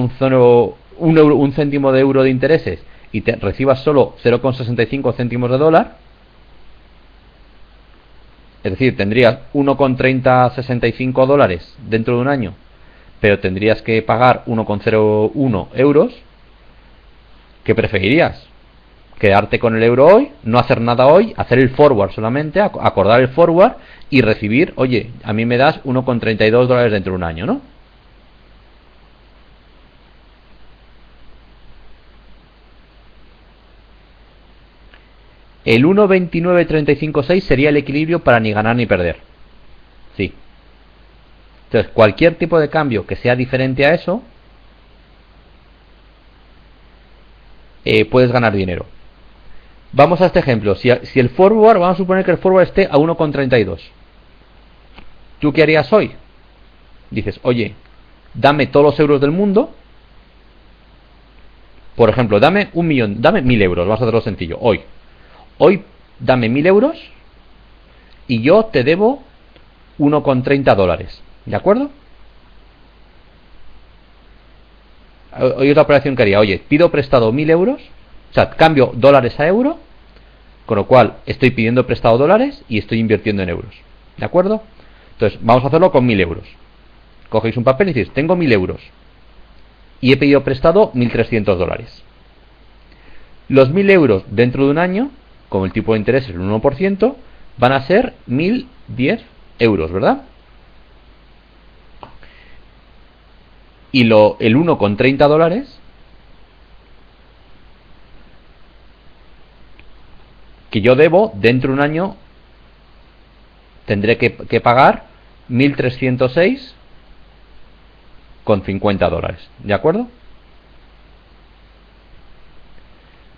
céntimo de euro de intereses y te recibas solo 0,65 céntimos de dólar, es decir, tendrías 1,3065 dólares dentro de un año, pero tendrías que pagar 1,01 euros. ¿Qué preferirías? ¿Quedarte con el euro hoy, no hacer nada hoy, hacer el forward solamente, acordar el forward y recibir, oye, a mí me das 1,32 dólares dentro de un año, ¿no? El 1,2935,6 sería el equilibrio para ni ganar ni perder. Sí. Entonces, cualquier tipo de cambio que sea diferente a eso, puedes ganar dinero. Vamos a este ejemplo. Si el forward, vamos a suponer que el forward esté a 1,32. ¿Tú qué harías hoy? Dices, oye, dame todos los euros del mundo. Por ejemplo, dame 1 millón, dame 1000 euros. Vamos a hacerlo sencillo. Hoy dame 1000 euros y yo te debo 1,30 dólares. ¿De acuerdo? Hoy es la operación que haría. Oye, pido prestado 1000 euros. O sea, cambio dólares a euro, con lo cual estoy pidiendo prestado dólares y estoy invirtiendo en euros. ¿De acuerdo? Entonces, vamos a hacerlo con 1000 euros. Cogéis un papel y decís, tengo 1000 euros y he pedido prestado 1300 dólares. Los 1000 euros dentro de un año, como el tipo de interés es el 1%, van a ser 1010 euros, ¿verdad? Y el 1,30 dólares que yo debo dentro de un año tendré que pagar 1306,50 dólares. ¿De acuerdo?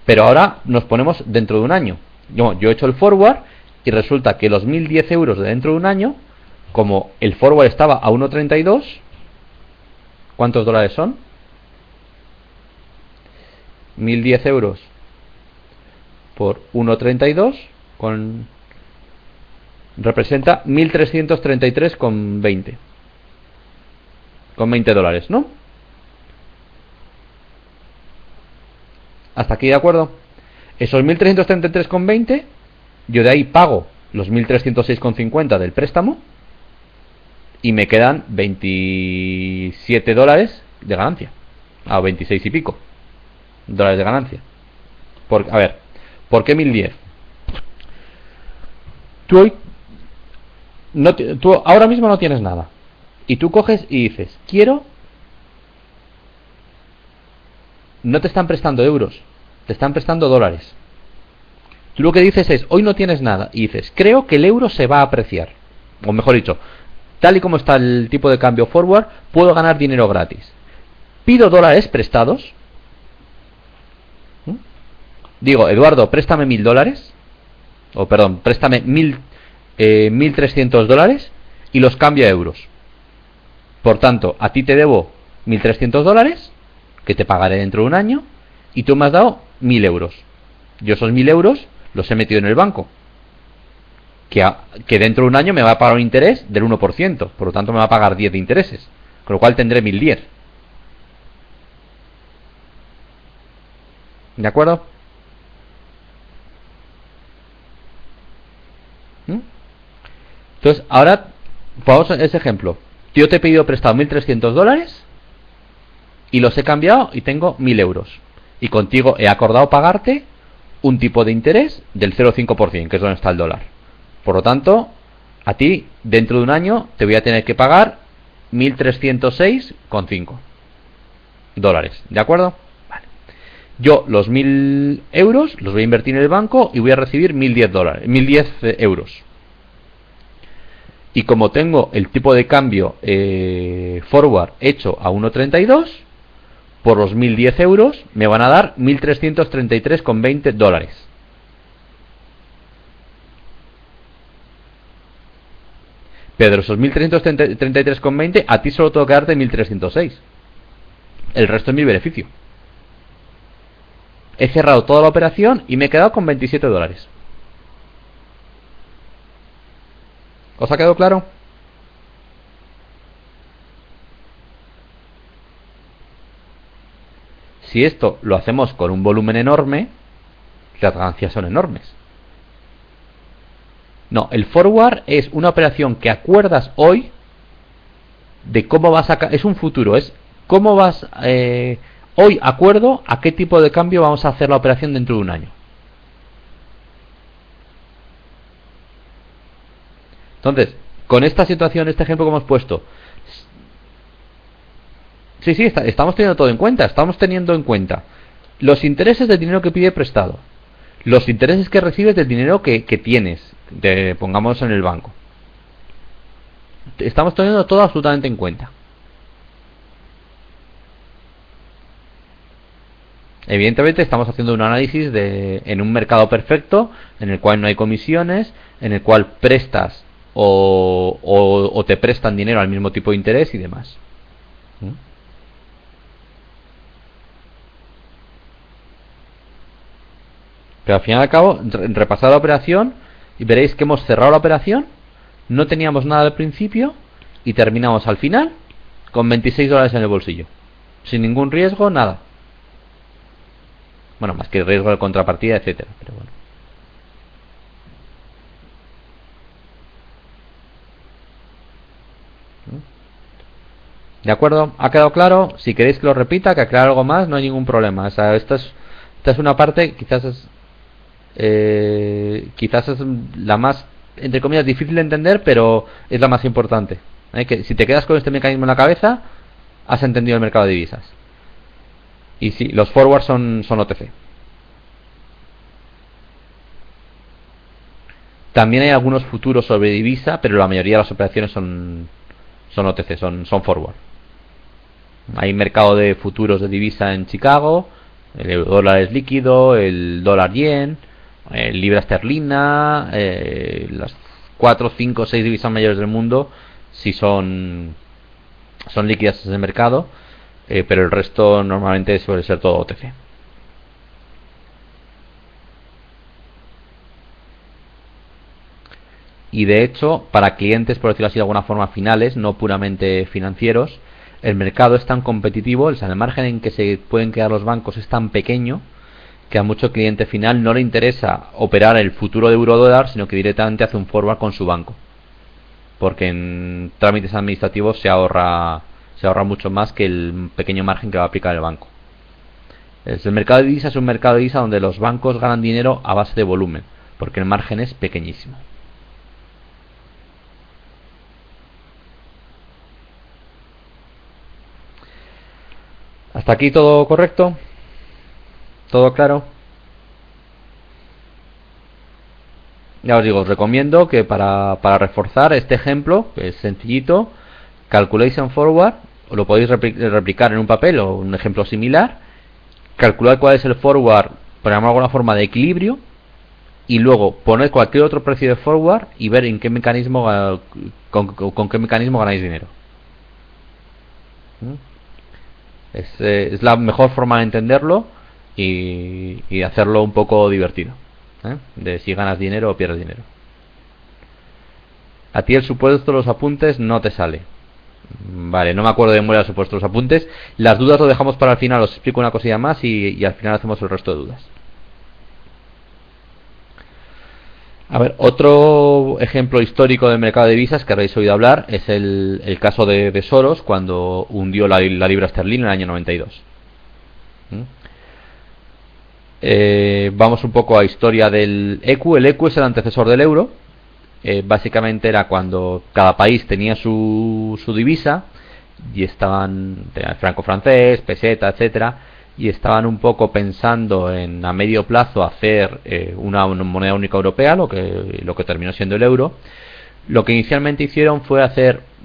Pero ahora nos ponemos dentro de un año. Yo he hecho el forward y resulta que los 1010 euros de dentro de un año, como el forward estaba a 1,32, ¿cuántos dólares son? 1010 euros por 1,32 representa 1333,20 con 20 dólares, ¿no? ¿Hasta aquí de acuerdo? Esos 1333,20 yo de ahí pago los 1306,50 del préstamo y me quedan 27 dólares de ganancia, a 26 y pico dólares de ganancia. A ver, ¿por qué 1010? Tú ahora mismo no tienes nada y tú coges y dices, no te están prestando euros, te están prestando dólares. Tú lo que dices es, hoy no tienes nada y dices, creo que el euro se va a apreciar, o mejor dicho, tal y como está el tipo de cambio forward, puedo ganar dinero gratis. Pido dólares prestados. Digo, Eduardo, préstame 1000 dólares. O perdón, préstame 1300 dólares y los cambio a euros. Por tanto, a ti te debo 1300 dólares, que te pagaré dentro de un año, y tú me has dado 1000 euros. Yo esos 1000 euros los he metido en el banco, que dentro de un año me va a pagar un interés del 1%, por lo tanto me va a pagar 10 de intereses, con lo cual tendré 1010. ¿De acuerdo? Entonces, ahora vamos a ese ejemplo. Yo te he pedido prestado 1300 dólares y los he cambiado y tengo 1000 euros. Y contigo he acordado pagarte un tipo de interés del 0,5%, que es donde está el dólar. Por lo tanto, A ti, dentro de un año, te voy a tener que pagar 1.306,5 dólares, ¿de acuerdo? Vale. Yo los 1.000 euros los voy a invertir en el banco y voy a recibir 1.010 dólares, 1.010 euros. Y como tengo el tipo de cambio forward hecho a 1.32, por los 1.010 euros me van a dar 1.333,20 dólares. Pero de esos 1.333,20, a ti solo tengo que darte 1.306. El resto es mi beneficio. He cerrado toda la operación y me he quedado con 27 dólares. ¿Os ha quedado claro? Si esto lo hacemos con un volumen enorme, las ganancias son enormes. No, el forward es una operación que acuerdas hoy de cómo vas a... Es un futuro, es cómo vas... hoy acuerdo a qué tipo de cambio vamos a hacer la operación dentro de un año. Entonces, con esta situación, este ejemplo que hemos puesto, sí, estamos teniendo todo en cuenta. Estamos teniendo en cuenta los intereses del dinero que pide prestado, los intereses que recibes del dinero que tienes, pongamos en el banco. Estamos teniendo todo absolutamente en cuenta. Evidentemente estamos haciendo un análisis en un mercado perfecto, en el cual no hay comisiones, en el cual prestas o te prestan dinero al mismo tipo de interés y demás. Pero al final y al cabo, repasad la operación y veréis que hemos cerrado la operación, no teníamos nada al principio y terminamos al final con 26 dólares en el bolsillo. Sin ningún riesgo, nada. Bueno, más que el riesgo de contrapartida, etcétera, pero bueno. ¿De acuerdo? ¿Ha quedado claro? Si queréis que lo repita, que aclare algo más, no hay ningún problema. O sea, esta es una parte, quizás es la más, entre comillas, difícil de entender, pero es la más importante. Que si te quedas con este mecanismo en la cabeza, has entendido el mercado de divisas. Y sí, los forwards son OTC. También hay algunos futuros sobre divisa, pero la mayoría de las operaciones son OTC, son forward. Hay mercado de futuros de divisa en Chicago, el euro dólar es líquido, el dólar yen, el libra esterlina, las 4, 5, 6 divisas mayores del mundo si son líquidas en el mercado, pero el resto normalmente suele ser todo OTC. Y de hecho, para clientes, por decirlo así de alguna forma, finales, no puramente financieros, el mercado es tan competitivo, o sea, el margen en que se pueden quedar los bancos es tan pequeño que a mucho cliente final no le interesa operar el futuro de euro-dólar, sino que directamente hace un forward con su banco. Porque en trámites administrativos se ahorra mucho más que el pequeño margen que va a aplicar el banco. El mercado de divisas es un mercado de divisas donde los bancos ganan dinero a base de volumen, porque el margen es pequeñísimo. ¿Hasta aquí todo correcto? ¿Todo claro? Ya os digo, os recomiendo que para reforzar este ejemplo, que es sencillito, Calculation Forward, o lo podéis replicar en un papel o un ejemplo similar, calcular cuál es el forward, por llamarlo de alguna forma, de equilibrio, y luego poner cualquier otro precio de forward y ver en qué mecanismo con qué mecanismo ganáis dinero. Es la mejor forma de entenderlo y hacerlo un poco divertido, de si ganas dinero o pierdes dinero. A ti el supuesto de los apuntes no te sale. Vale, no me acuerdo de memoria el supuesto de los apuntes. Las dudas lo dejamos para el final, os explico una cosilla más y al final hacemos el resto de dudas. A ver, otro ejemplo histórico del mercado de divisas que habréis oído hablar es el caso de Soros cuando hundió la libra esterlina en el año 92. Vamos un poco a historia del ECU. El ECU es el antecesor del euro básicamente era cuando cada país tenía su divisa y tenía el franco francés, peseta, etcétera, y estaban un poco pensando en a medio plazo hacer una moneda única europea, lo que terminó siendo el euro. Lo que inicialmente hicieron fue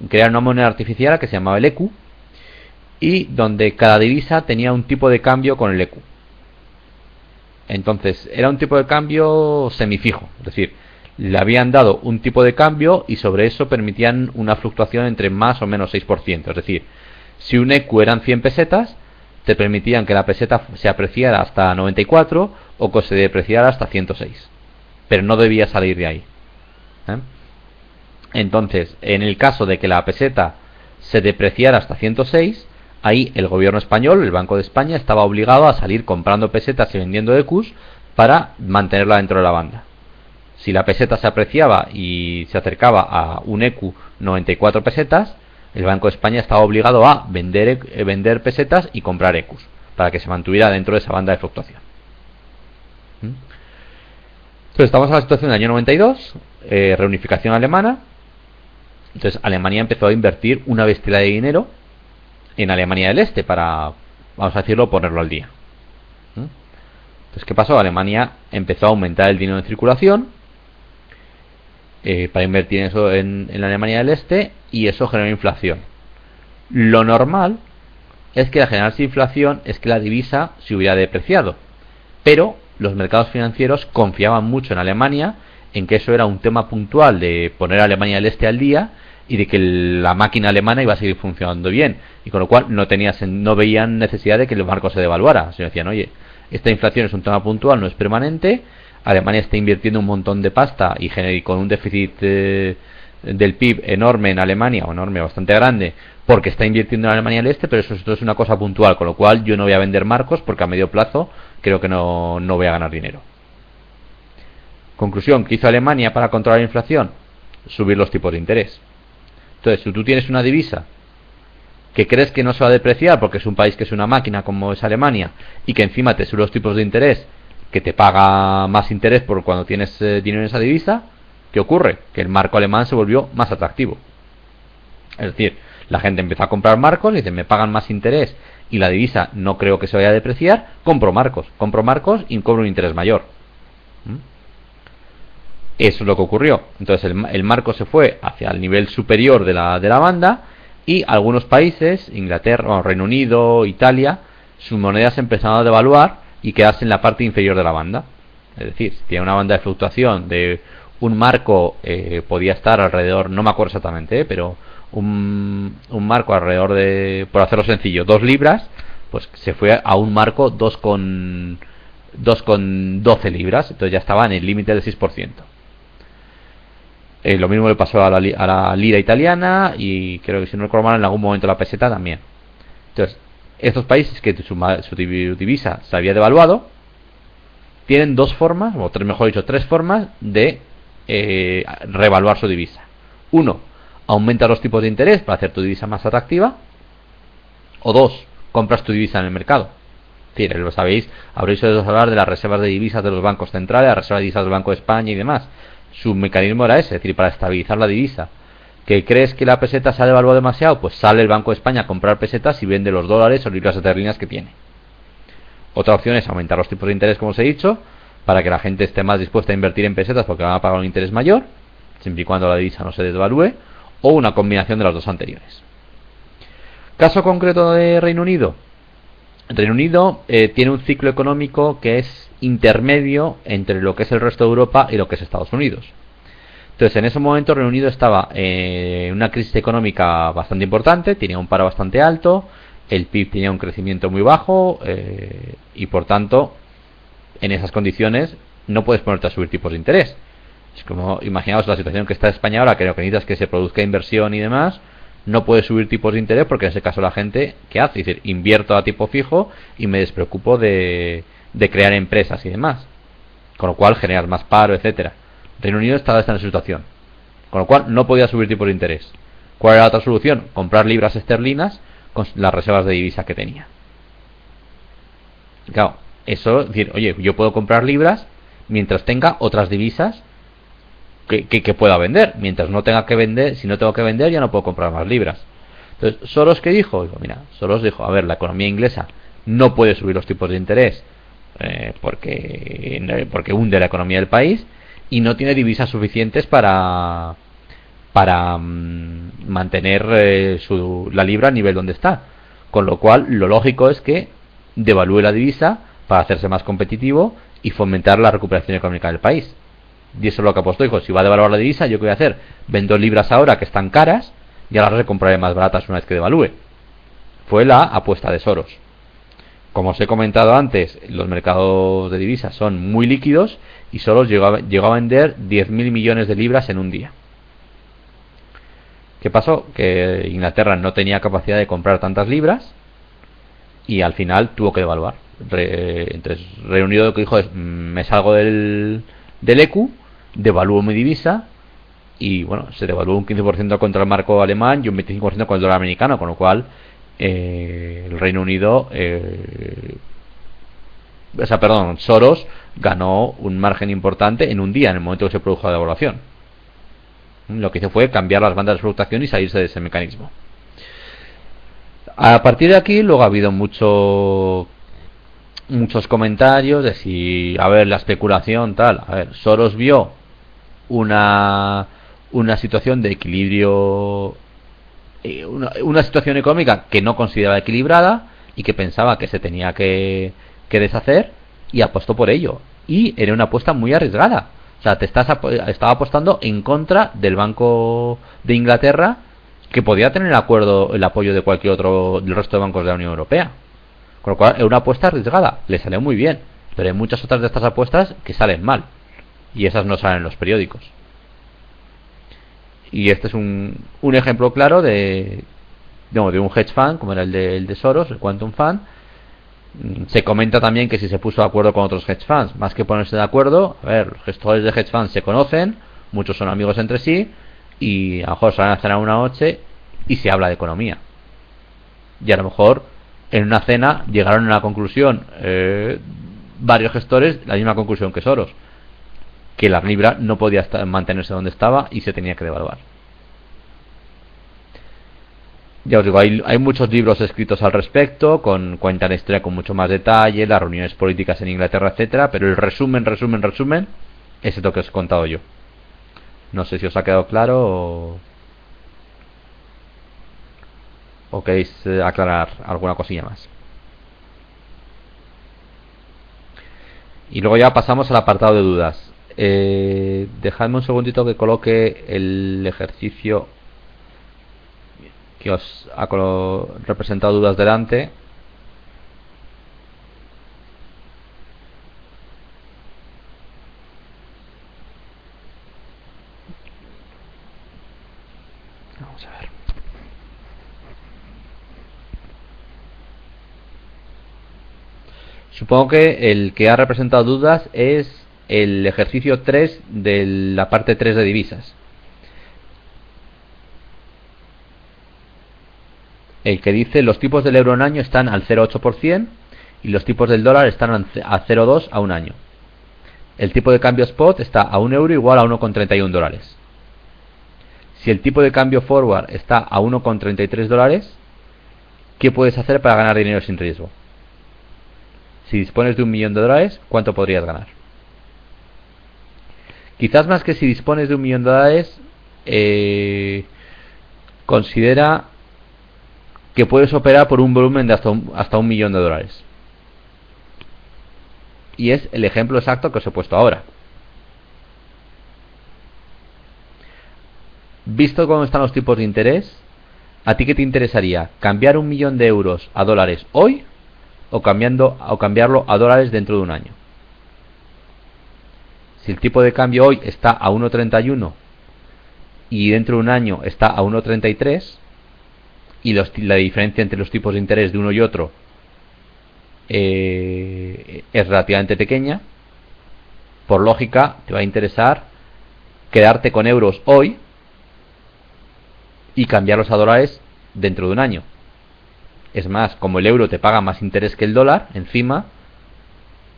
crear una moneda artificial que se llamaba el ECU, y donde cada divisa tenía un tipo de cambio con el ECU. Entonces era un tipo de cambio semifijo, es decir, le habían dado un tipo de cambio y sobre eso permitían una fluctuación entre más o menos 6%. Es decir, si un ECU eran 100 pesetas, te permitían que la peseta se apreciara hasta 94 o que se depreciara hasta 106. Pero no debía salir de ahí. Entonces, en el caso de que la peseta se depreciara hasta 106, ahí el gobierno español, el Banco de España, estaba obligado a salir comprando pesetas y vendiendo ECUs para mantenerla dentro de la banda. Si la peseta se apreciaba y se acercaba a un ECU 94 pesetas, el Banco de España estaba obligado a vender pesetas y comprar ECUs para que se mantuviera dentro de esa banda de fluctuación. Entonces estamos en la situación del año 92, reunificación alemana. Entonces Alemania empezó a invertir una bestialidad de dinero en Alemania del Este para, vamos a decirlo, ponerlo al día. Entonces, ¿qué pasó? Alemania empezó a aumentar el dinero en circulación para invertir eso en la Alemania del Este, y eso generó inflación. Lo normal es que al generarse inflación es que la divisa se hubiera depreciado, pero los mercados financieros confiaban mucho en Alemania, en que eso era un tema puntual de poner a Alemania del Este al día y de que la máquina alemana iba a seguir funcionando bien, y con lo cual no veían necesidad de que el marco se devaluara, sino decían, oye, esta inflación es un tema puntual, no es permanente, Alemania está invirtiendo un montón de pasta y con un déficit del PIB enorme en Alemania, o enorme, bastante grande, porque está invirtiendo en Alemania del Este, pero esto es una cosa puntual, con lo cual yo no voy a vender marcos porque a medio plazo creo que no voy a ganar dinero. Conclusión, ¿qué hizo Alemania para controlar la inflación? Subir los tipos de interés. Entonces, si tú tienes una divisa que crees que no se va a depreciar porque es un país que es una máquina como es Alemania, y que encima te sube los tipos de interés, que te paga más interés por cuando tienes dinero en esa divisa, ¿qué ocurre? Que el marco alemán se volvió más atractivo. Es decir, la gente empezó a comprar marcos y dice, me pagan más interés y la divisa no creo que se vaya a depreciar, compro marcos y cobro un interés mayor. Eso es lo que ocurrió. Entonces el marco se fue hacia el nivel superior de la banda, y algunos países, Inglaterra, Reino Unido, Italia, sus monedas empezaron a devaluar y quedarse en la parte inferior de la banda. Es decir, si tiene una banda de fluctuación de un marco, podía estar alrededor, no me acuerdo exactamente, pero un marco alrededor de, por hacerlo sencillo, 2 libras, pues se fue a un marco 2,12 libras, entonces ya estaba en el límite del 6%. Lo mismo le pasó a la lira italiana, y creo que si no recuerdo mal en algún momento la peseta también. Entonces, estos países que su divisa se había devaluado tienen dos formas, o tres formas de revaluar su divisa. Uno, aumenta los tipos de interés para hacer tu divisa más atractiva. O dos, compras tu divisa en el mercado. Es decir, lo sabéis, habréis oído hablar de las reservas de divisas de los bancos centrales, las reservas de divisas del Banco de España y demás. Su mecanismo era ese, es decir, para estabilizar la divisa. ¿Que crees que la peseta se ha devaluado demasiado? Pues sale el Banco de España a comprar pesetas y vende los dólares o libras esterlinas que tiene. Otra opción es aumentar los tipos de interés, como os he dicho, para que la gente esté más dispuesta a invertir en pesetas porque van a pagar un interés mayor, siempre y cuando la divisa no se devalúe, o una combinación de las dos anteriores. Caso concreto de Reino Unido. El Reino Unido tiene un ciclo económico que es intermedio entre lo que es el resto de Europa y lo que es Estados Unidos. Entonces, en ese momento Reino Unido estaba en una crisis económica bastante importante, tenía un paro bastante alto, el PIB tenía un crecimiento muy bajo, y por tanto, en esas condiciones no puedes ponerte a subir tipos de interés. Es como, imaginaos la situación que está España ahora, que lo que necesitas es que se produzca inversión y demás. No puedes subir tipos de interés porque en ese caso la gente, ¿qué hace? Es decir, invierto a tipo fijo y me despreocupo de crear empresas y demás, con lo cual generar más paro, etcétera. Reino Unido estaba en esta situación, con lo cual no podía subir tipos de interés. ¿Cuál era la otra solución? Comprar libras esterlinas con las reservas de divisa que tenía. Claro, eso es decir, oye, yo puedo comprar libras mientras tenga otras divisas que pueda vender. Mientras no tenga que vender, si no tengo que vender, ya no puedo comprar más libras. Entonces, ¿Soros qué dijo? Mira, Soros dijo, a ver, la economía inglesa no puede subir los tipos de interés porque hunde la economía del país y no tiene divisas suficientes para mantener la libra a nivel donde está. Con lo cual, lo lógico es que devalúe la divisa para hacerse más competitivo y fomentar la recuperación económica del país. Y eso es lo que apostó. Dijo, si va a devaluar la divisa, ¿yo qué voy a hacer? Vendo libras ahora que están caras y ahora las recompraré más baratas una vez que devalúe. Fue la apuesta de Soros. Como os he comentado antes, los mercados de divisas son muy líquidos y Soros llegó a vender 10.000 millones de libras en un día. ¿Qué pasó? Que Inglaterra no tenía capacidad de comprar tantas libras y al final tuvo que devaluar. Entonces Reino Unido lo que dijo es, me salgo del ECU, devalúo mi divisa y bueno, se devaluó un 15% contra el marco alemán y un 25% contra el dólar americano, con lo cual el Reino Unido Soros ganó un margen importante en un día, en el momento que se produjo la devaluación. Lo que hizo fue cambiar las bandas de fluctuación y salirse de ese mecanismo. A partir de aquí luego ha habido muchos comentarios de si, a ver, la especulación tal. A ver, Soros vio una situación de equilibrio, una situación económica que no consideraba equilibrada y que pensaba que se tenía que deshacer y apostó por ello. Y era una apuesta muy arriesgada. O sea, estaba apostando en contra del Banco de Inglaterra, que podía tener el apoyo de cualquier otro del resto de bancos de la Unión Europea. Con lo cual, era una apuesta arriesgada. Le salió muy bien. Pero hay muchas otras de estas apuestas que salen mal. Y esas no salen en los periódicos. Y este es un ejemplo claro de un hedge fund, como era el de Soros, el Quantum Fund. Se comenta también que si se puso de acuerdo con otros hedge funds, más que ponerse de acuerdo, a ver, los gestores de hedge funds se conocen, muchos son amigos entre sí, y a lo mejor salen a cenar una noche y se habla de economía. Y a lo mejor en una cena llegaron a la conclusión, varios gestores, la misma conclusión que Soros, que la libra no podía mantenerse donde estaba y se tenía que devaluar. Ya os digo, hay muchos libros escritos al respecto, cuentan la historia con mucho más detalle, las reuniones políticas en Inglaterra, etcétera, pero el resumen es esto que os he contado yo. No sé si os ha quedado claro o queréis aclarar alguna cosilla más. Y luego ya pasamos al apartado de dudas. Dejadme un segundito que coloque el ejercicio que os ha representado dudas delante. Vamos a ver. Supongo que el que ha representado dudas es el ejercicio 3 de la parte 3 de divisas. El que dice los tipos del euro en año están al 0,8% y los tipos del dólar están a 0,2 a un año. El tipo de cambio spot está a 1 euro igual a 1,31 dólares. Si el tipo de cambio forward está a 1,33 dólares, ¿qué puedes hacer para ganar dinero sin riesgo? Si dispones de $1.000.000, ¿cuánto podrías ganar? Quizás más que si dispones de $1.000.000, considera que puedes operar por un volumen de hasta $1.000.000. Y es el ejemplo exacto que os he puesto ahora. Visto cómo están los tipos de interés, ¿a ti qué te interesaría? ¿Cambiar 1.000.000 de euros a dólares hoy o cambiarlo a dólares dentro de un año? Si el tipo de cambio hoy está a 1,31 y dentro de un año está a 1,33 y la diferencia entre los tipos de interés de uno y otro es relativamente pequeña, por lógica te va a interesar quedarte con euros hoy y cambiarlos a dólares dentro de un año. Es más, como el euro te paga más interés que el dólar, encima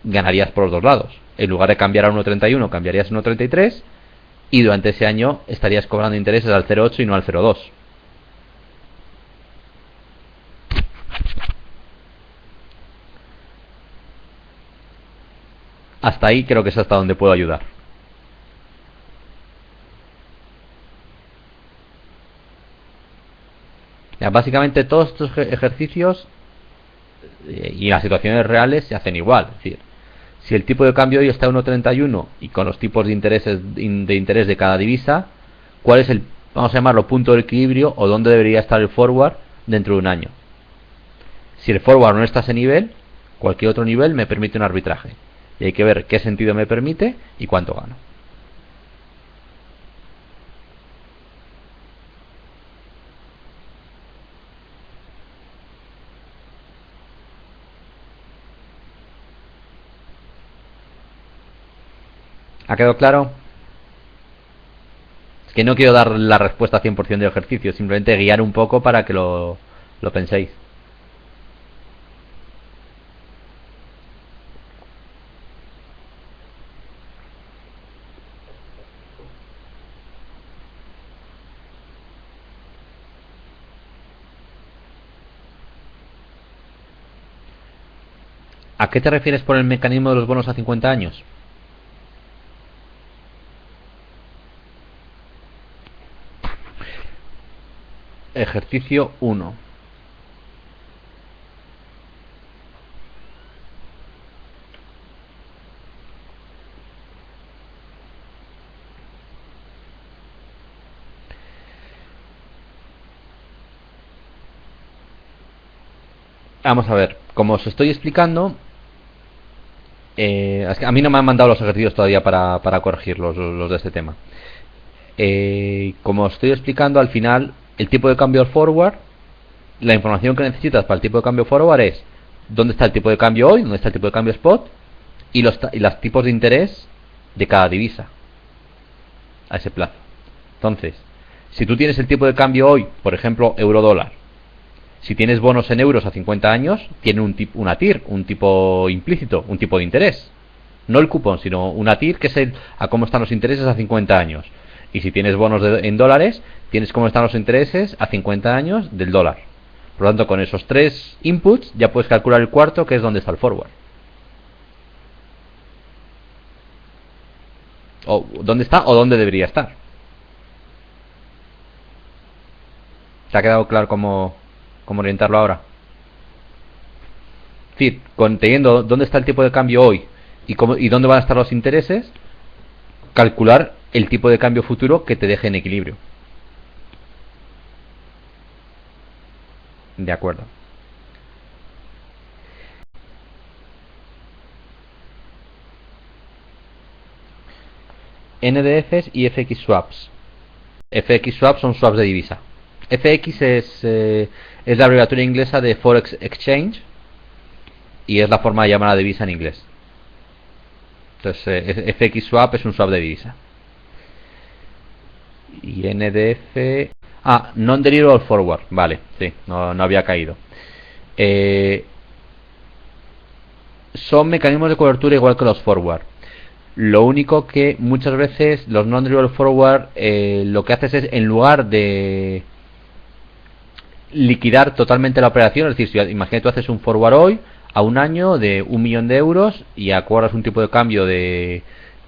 ganarías por los dos lados. En lugar de cambiar a 1,31 cambiarías a 1,33 y durante ese año estarías cobrando intereses al 0,8 y no al 0,2. Hasta ahí creo que es hasta donde puedo ayudar. Ya, básicamente todos estos ejercicios y las situaciones reales se hacen igual. Es decir, si el tipo de cambio hoy está a 1,31 y con los tipos de interés de cada divisa, ¿cuál es el, vamos a llamarlo, punto de equilibrio o dónde debería estar el forward dentro de un año? Si el forward no está a ese nivel, cualquier otro nivel me permite un arbitraje. Y hay que ver qué sentido me permite y cuánto gano. ¿Ha quedado claro? Es que no quiero dar la respuesta 100% del ejercicio, simplemente guiar un poco para que lo penséis. ¿A qué te refieres por el mecanismo de los bonos a 50 años? Ejercicio 1. Vamos a ver, como os estoy explicando, es que a mí no me han mandado los ejercicios todavía para corregir los de este tema. Como os estoy explicando, al final, el tipo de cambio forward, la información que necesitas para el tipo de cambio forward es dónde está el tipo de cambio hoy, dónde está el tipo de cambio spot y los tipos de interés de cada divisa a ese plazo. Entonces, si tú tienes el tipo de cambio hoy, por ejemplo, euro-dólar, si tienes bonos en euros a 50 años, tiene una TIR, un tipo implícito, un tipo de interés. No el cupón, sino una TIR, que es a cómo están los intereses a 50 años. Y si tienes bonos en dólares, tienes cómo están los intereses a 50 años del dólar. Por lo tanto, con esos tres inputs ya puedes calcular el cuarto, que es donde está el forward. O dónde está o dónde debería estar. ¿Te ha quedado claro cómo orientarlo ahora? Es decir, teniendo dónde está el tipo de cambio hoy y dónde van a estar los intereses, calcular el tipo de cambio futuro que te deje en equilibrio. De acuerdo. NDFs y FX swaps. FX swaps son swaps de divisa. FX es la abreviatura inglesa de Forex Exchange y es la forma de llamar a la divisa en inglés. Entonces, FX swap es un swap de divisa. Y NDF... Non-Deliverable Forward. Vale, sí, no había caído. Son mecanismos de cobertura igual que los forward. Lo único que muchas veces los non-deliverable forward lo que haces es, en lugar de liquidar totalmente la operación, es decir, si imagínate tú haces un forward hoy a un año de 1.000.000 de euros y acuerdas un tipo de cambio de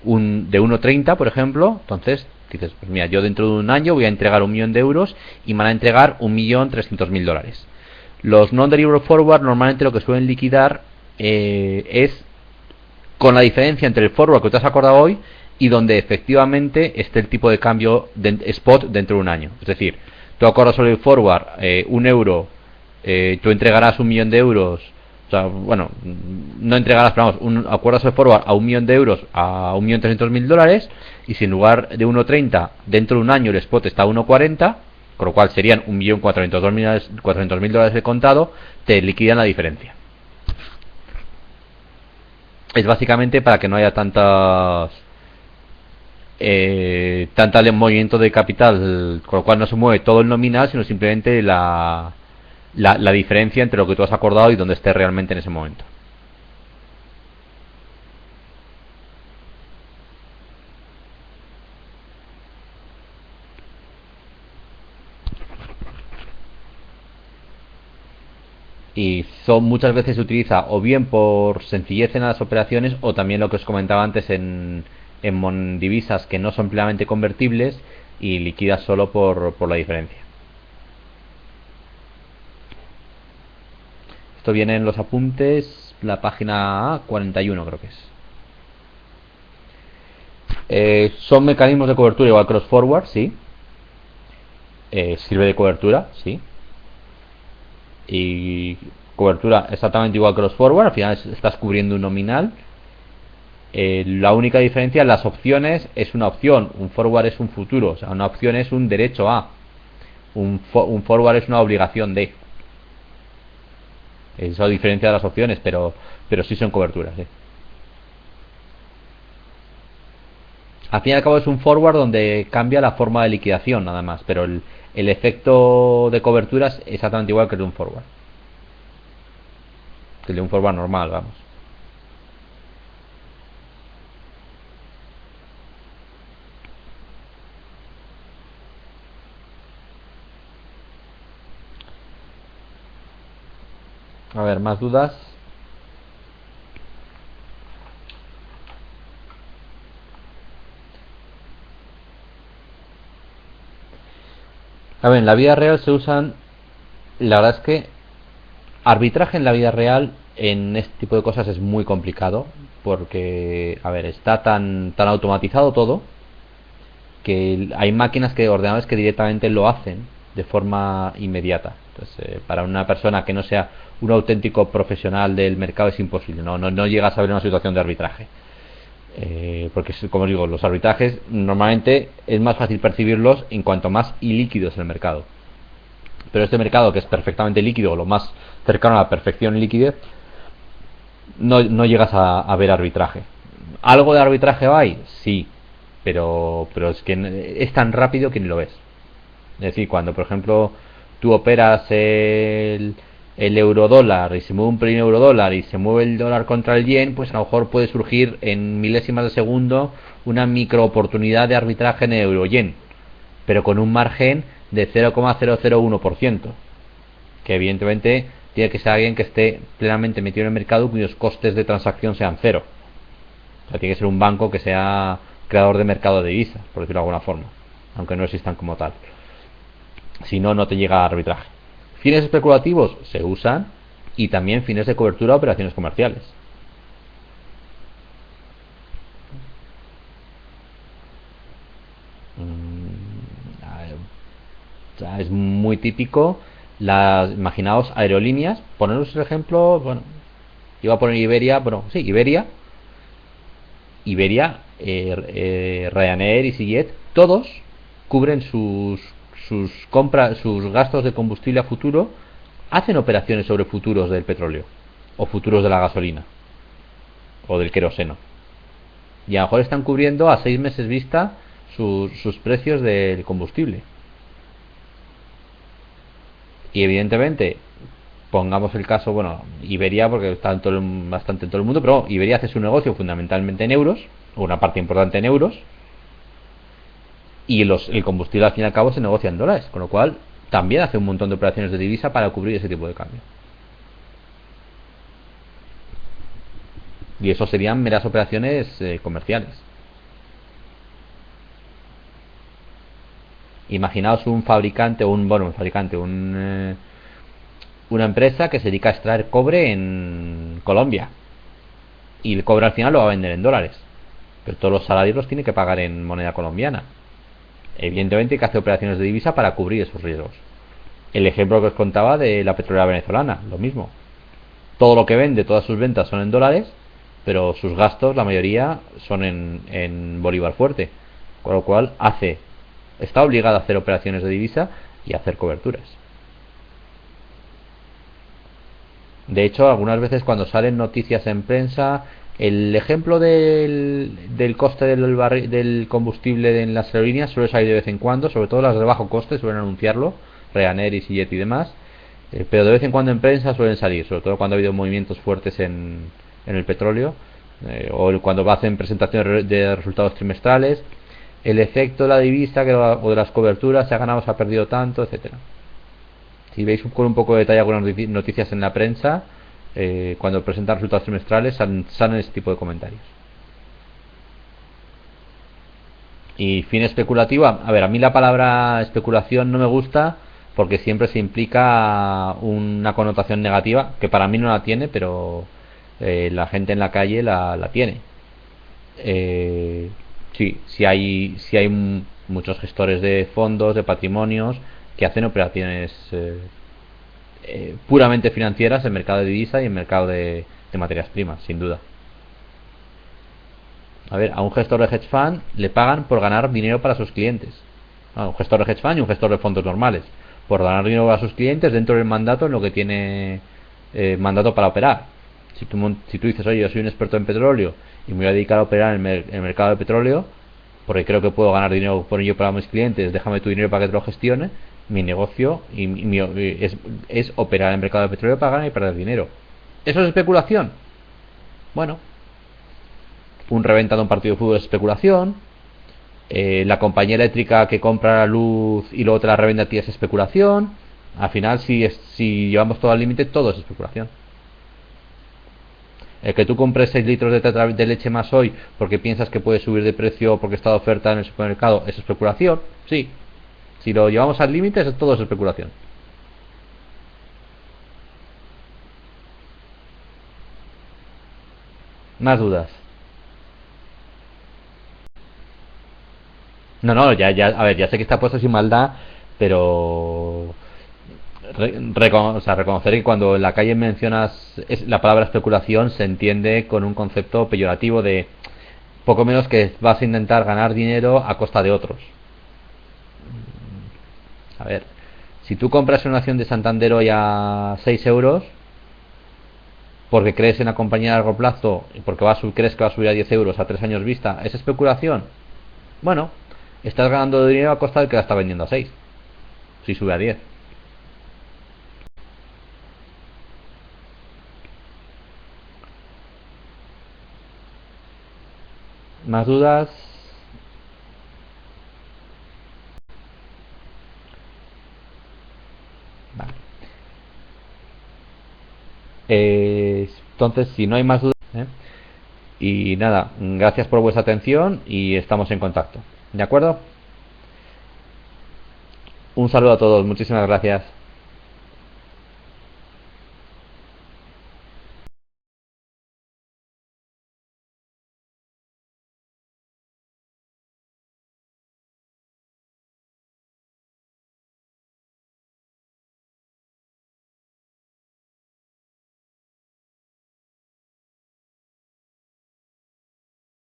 1,30, por ejemplo, entonces dices, pues mira, yo dentro de un año voy a entregar 1.000.000 de euros y me van a entregar 1.300.000 dólares. Los non-deliverable forward normalmente lo que suelen liquidar es con la diferencia entre el forward que te has acordado hoy y donde efectivamente esté el tipo de cambio spot dentro de un año. Es decir, tú acordas sobre el forward 1 euro, tú entregarás 1.000.000 de euros, o sea, bueno, no entregarás, pero vamos, acuerdas el forward a 1.000.000 de euros a 1.300.000 dólares, y si en lugar de 1,30 dentro de un año el spot está a 1,40, con lo cual serían 1.400.000 dólares de contado, te liquidan la diferencia. Es básicamente para que no haya tanta movimiento de capital, con lo cual no se mueve todo el nominal, sino simplemente la diferencia entre lo que tú has acordado y donde esté realmente en ese momento. y muchas veces se utiliza o bien por sencillez en las operaciones o también lo que os comentaba antes en divisas que no son plenamente convertibles y liquidas solo por la diferencia. Esto viene en los apuntes, la página 41 creo que es. Son mecanismos de cobertura igual que los forward, sí. Sirve de cobertura, sí. Y cobertura exactamente igual que los forward, al final estás cubriendo un nominal. La única diferencia, las opciones es una opción, un forward es un futuro, o sea, una opción es un derecho a, un forward es una obligación de. Eso diferencia de las opciones, pero sí son coberturas, ¿sí? Al fin y al cabo es un forward donde cambia la forma de liquidación nada más, pero el efecto de cobertura es exactamente igual que el de un forward. Que el de un forward normal, vamos. A ver, más dudas. A ver, en la vida real se usan. La verdad es que arbitraje en la vida real en este tipo de cosas es muy complicado. Porque, a ver, está tan automatizado todo que hay máquinas ordenadores que directamente lo hacen de forma inmediata. Entonces, para una persona que no sea un auténtico profesional del mercado es imposible. No llegas a ver una situación de arbitraje. Porque, como os digo, los arbitrajes normalmente es más fácil percibirlos en cuanto más ilíquido es el mercado. Pero este mercado, que es perfectamente líquido, lo más cercano a la perfección líquida, no llegas a ver arbitraje. ¿Algo de arbitraje hay? Sí, pero es que es tan rápido que ni lo ves. Es decir, cuando por ejemplo tú operas el euro dólar y se mueve un pelín euro dólar y se mueve el dólar contra el yen, pues a lo mejor puede surgir en milésimas de segundo una micro oportunidad de arbitraje en euro yen, pero con un margen de 0,001%, que evidentemente tiene que ser alguien que esté plenamente metido en el mercado cuyos costes de transacción sean cero. O sea, tiene que ser un banco que sea creador de mercado de divisas, por decirlo de alguna forma, aunque no existan como tal. Si no, no te llega a arbitraje. Fines especulativos se usan y también fines de cobertura a operaciones comerciales. Es muy típico. Imaginaos aerolíneas, poneros el ejemplo, bueno, iba a poner Iberia, bueno, sí, Iberia, Ryanair y EasyJet, todos cubren sus compras, sus gastos de combustible a futuro, hacen operaciones sobre futuros del petróleo o futuros de la gasolina o del queroseno, y a lo mejor están cubriendo a 6 meses vista sus precios del combustible. Y evidentemente, pongamos el caso, bueno, Iberia, porque está bastante en todo el mundo, pero Iberia hace su negocio fundamentalmente en euros, o una parte importante en euros, y el combustible al fin y al cabo se negocia en dólares, con lo cual también hace un montón de operaciones de divisa para cubrir ese tipo de cambio. Y eso serían meras operaciones comerciales. Imaginaos un fabricante, una empresa que se dedica a extraer cobre en Colombia, y el cobre al final lo va a vender en dólares, pero todos los salarios los tiene que pagar en moneda colombiana. Evidentemente hay que hacer operaciones de divisa para cubrir esos riesgos. El ejemplo que os contaba de la petrolera venezolana, lo mismo. Todo lo que vende, todas sus ventas son en dólares, pero sus gastos, la mayoría, son en bolívar fuerte, con lo cual está obligado a hacer operaciones de divisa y a hacer coberturas. De hecho, algunas veces cuando salen noticias en prensa, el ejemplo del coste del combustible en las aerolíneas suele salir de vez en cuando, sobre todo las de bajo coste suelen anunciarlo, Ryanair, EasyJet y demás, pero de vez en cuando en prensa suelen salir, sobre todo cuando ha habido movimientos fuertes en el petróleo, o cuando hacen presentaciones de resultados trimestrales, el efecto de la divisa o de las coberturas, se ha ganado, se ha perdido tanto, etcétera. Si veis con un poco de detalle algunas noticias en la prensa, cuando presentan resultados trimestrales, salen ese tipo de comentarios. Y fin especulativo, a ver, a mí la palabra especulación no me gusta porque siempre se implica una connotación negativa, que para mí no la tiene, pero la gente en la calle la tiene. Sí hay muchos gestores de fondos, de patrimonios, que hacen operaciones puramente financieras en el mercado de divisa y en el mercado de materias primas, sin duda. A ver, a un gestor de hedge fund le pagan por ganar dinero para sus clientes. Un gestor de hedge fund y un gestor de fondos normales. Por ganar dinero para sus clientes dentro del mandato en lo que tiene mandato para operar. Si tú dices, oye, yo soy un experto en petróleo y me voy a dedicar a operar en el mercado de petróleo porque creo que puedo ganar dinero por ello para mis clientes, déjame tu dinero para que te lo gestione. Mi negocio es operar en el mercado de petróleo para ganar y perder dinero. ¿Eso es especulación? Bueno, un reventa de un partido de fútbol es especulación. La compañía eléctrica que compra la luz y luego te la revende a ti es especulación. Al final, si llevamos todo al límite, todo es especulación. El que tú compres 6 litros de leche más hoy porque piensas que puede subir de precio porque está de oferta en el supermercado, ¿es especulación? Sí. Si lo llevamos al límite, todo es especulación. Más dudas. No, a ver, ya sé que está puesto sin maldad, pero reconocer que cuando en la calle mencionas la palabra especulación se entiende con un concepto peyorativo de poco menos que vas a intentar ganar dinero a costa de otros. A ver, si tú compras una acción de Santander hoy a 6 euros porque crees en la compañía a largo plazo y porque crees que va a subir a 10 euros a 3 años vista, ¿es especulación? Bueno, estás ganando dinero a costa del que la está vendiendo a 6 si sube a 10. ¿Más dudas? Vale. Entonces, si no hay más dudas, y nada, gracias por vuestra atención y estamos en contacto. ¿De acuerdo? Un saludo a todos, muchísimas gracias.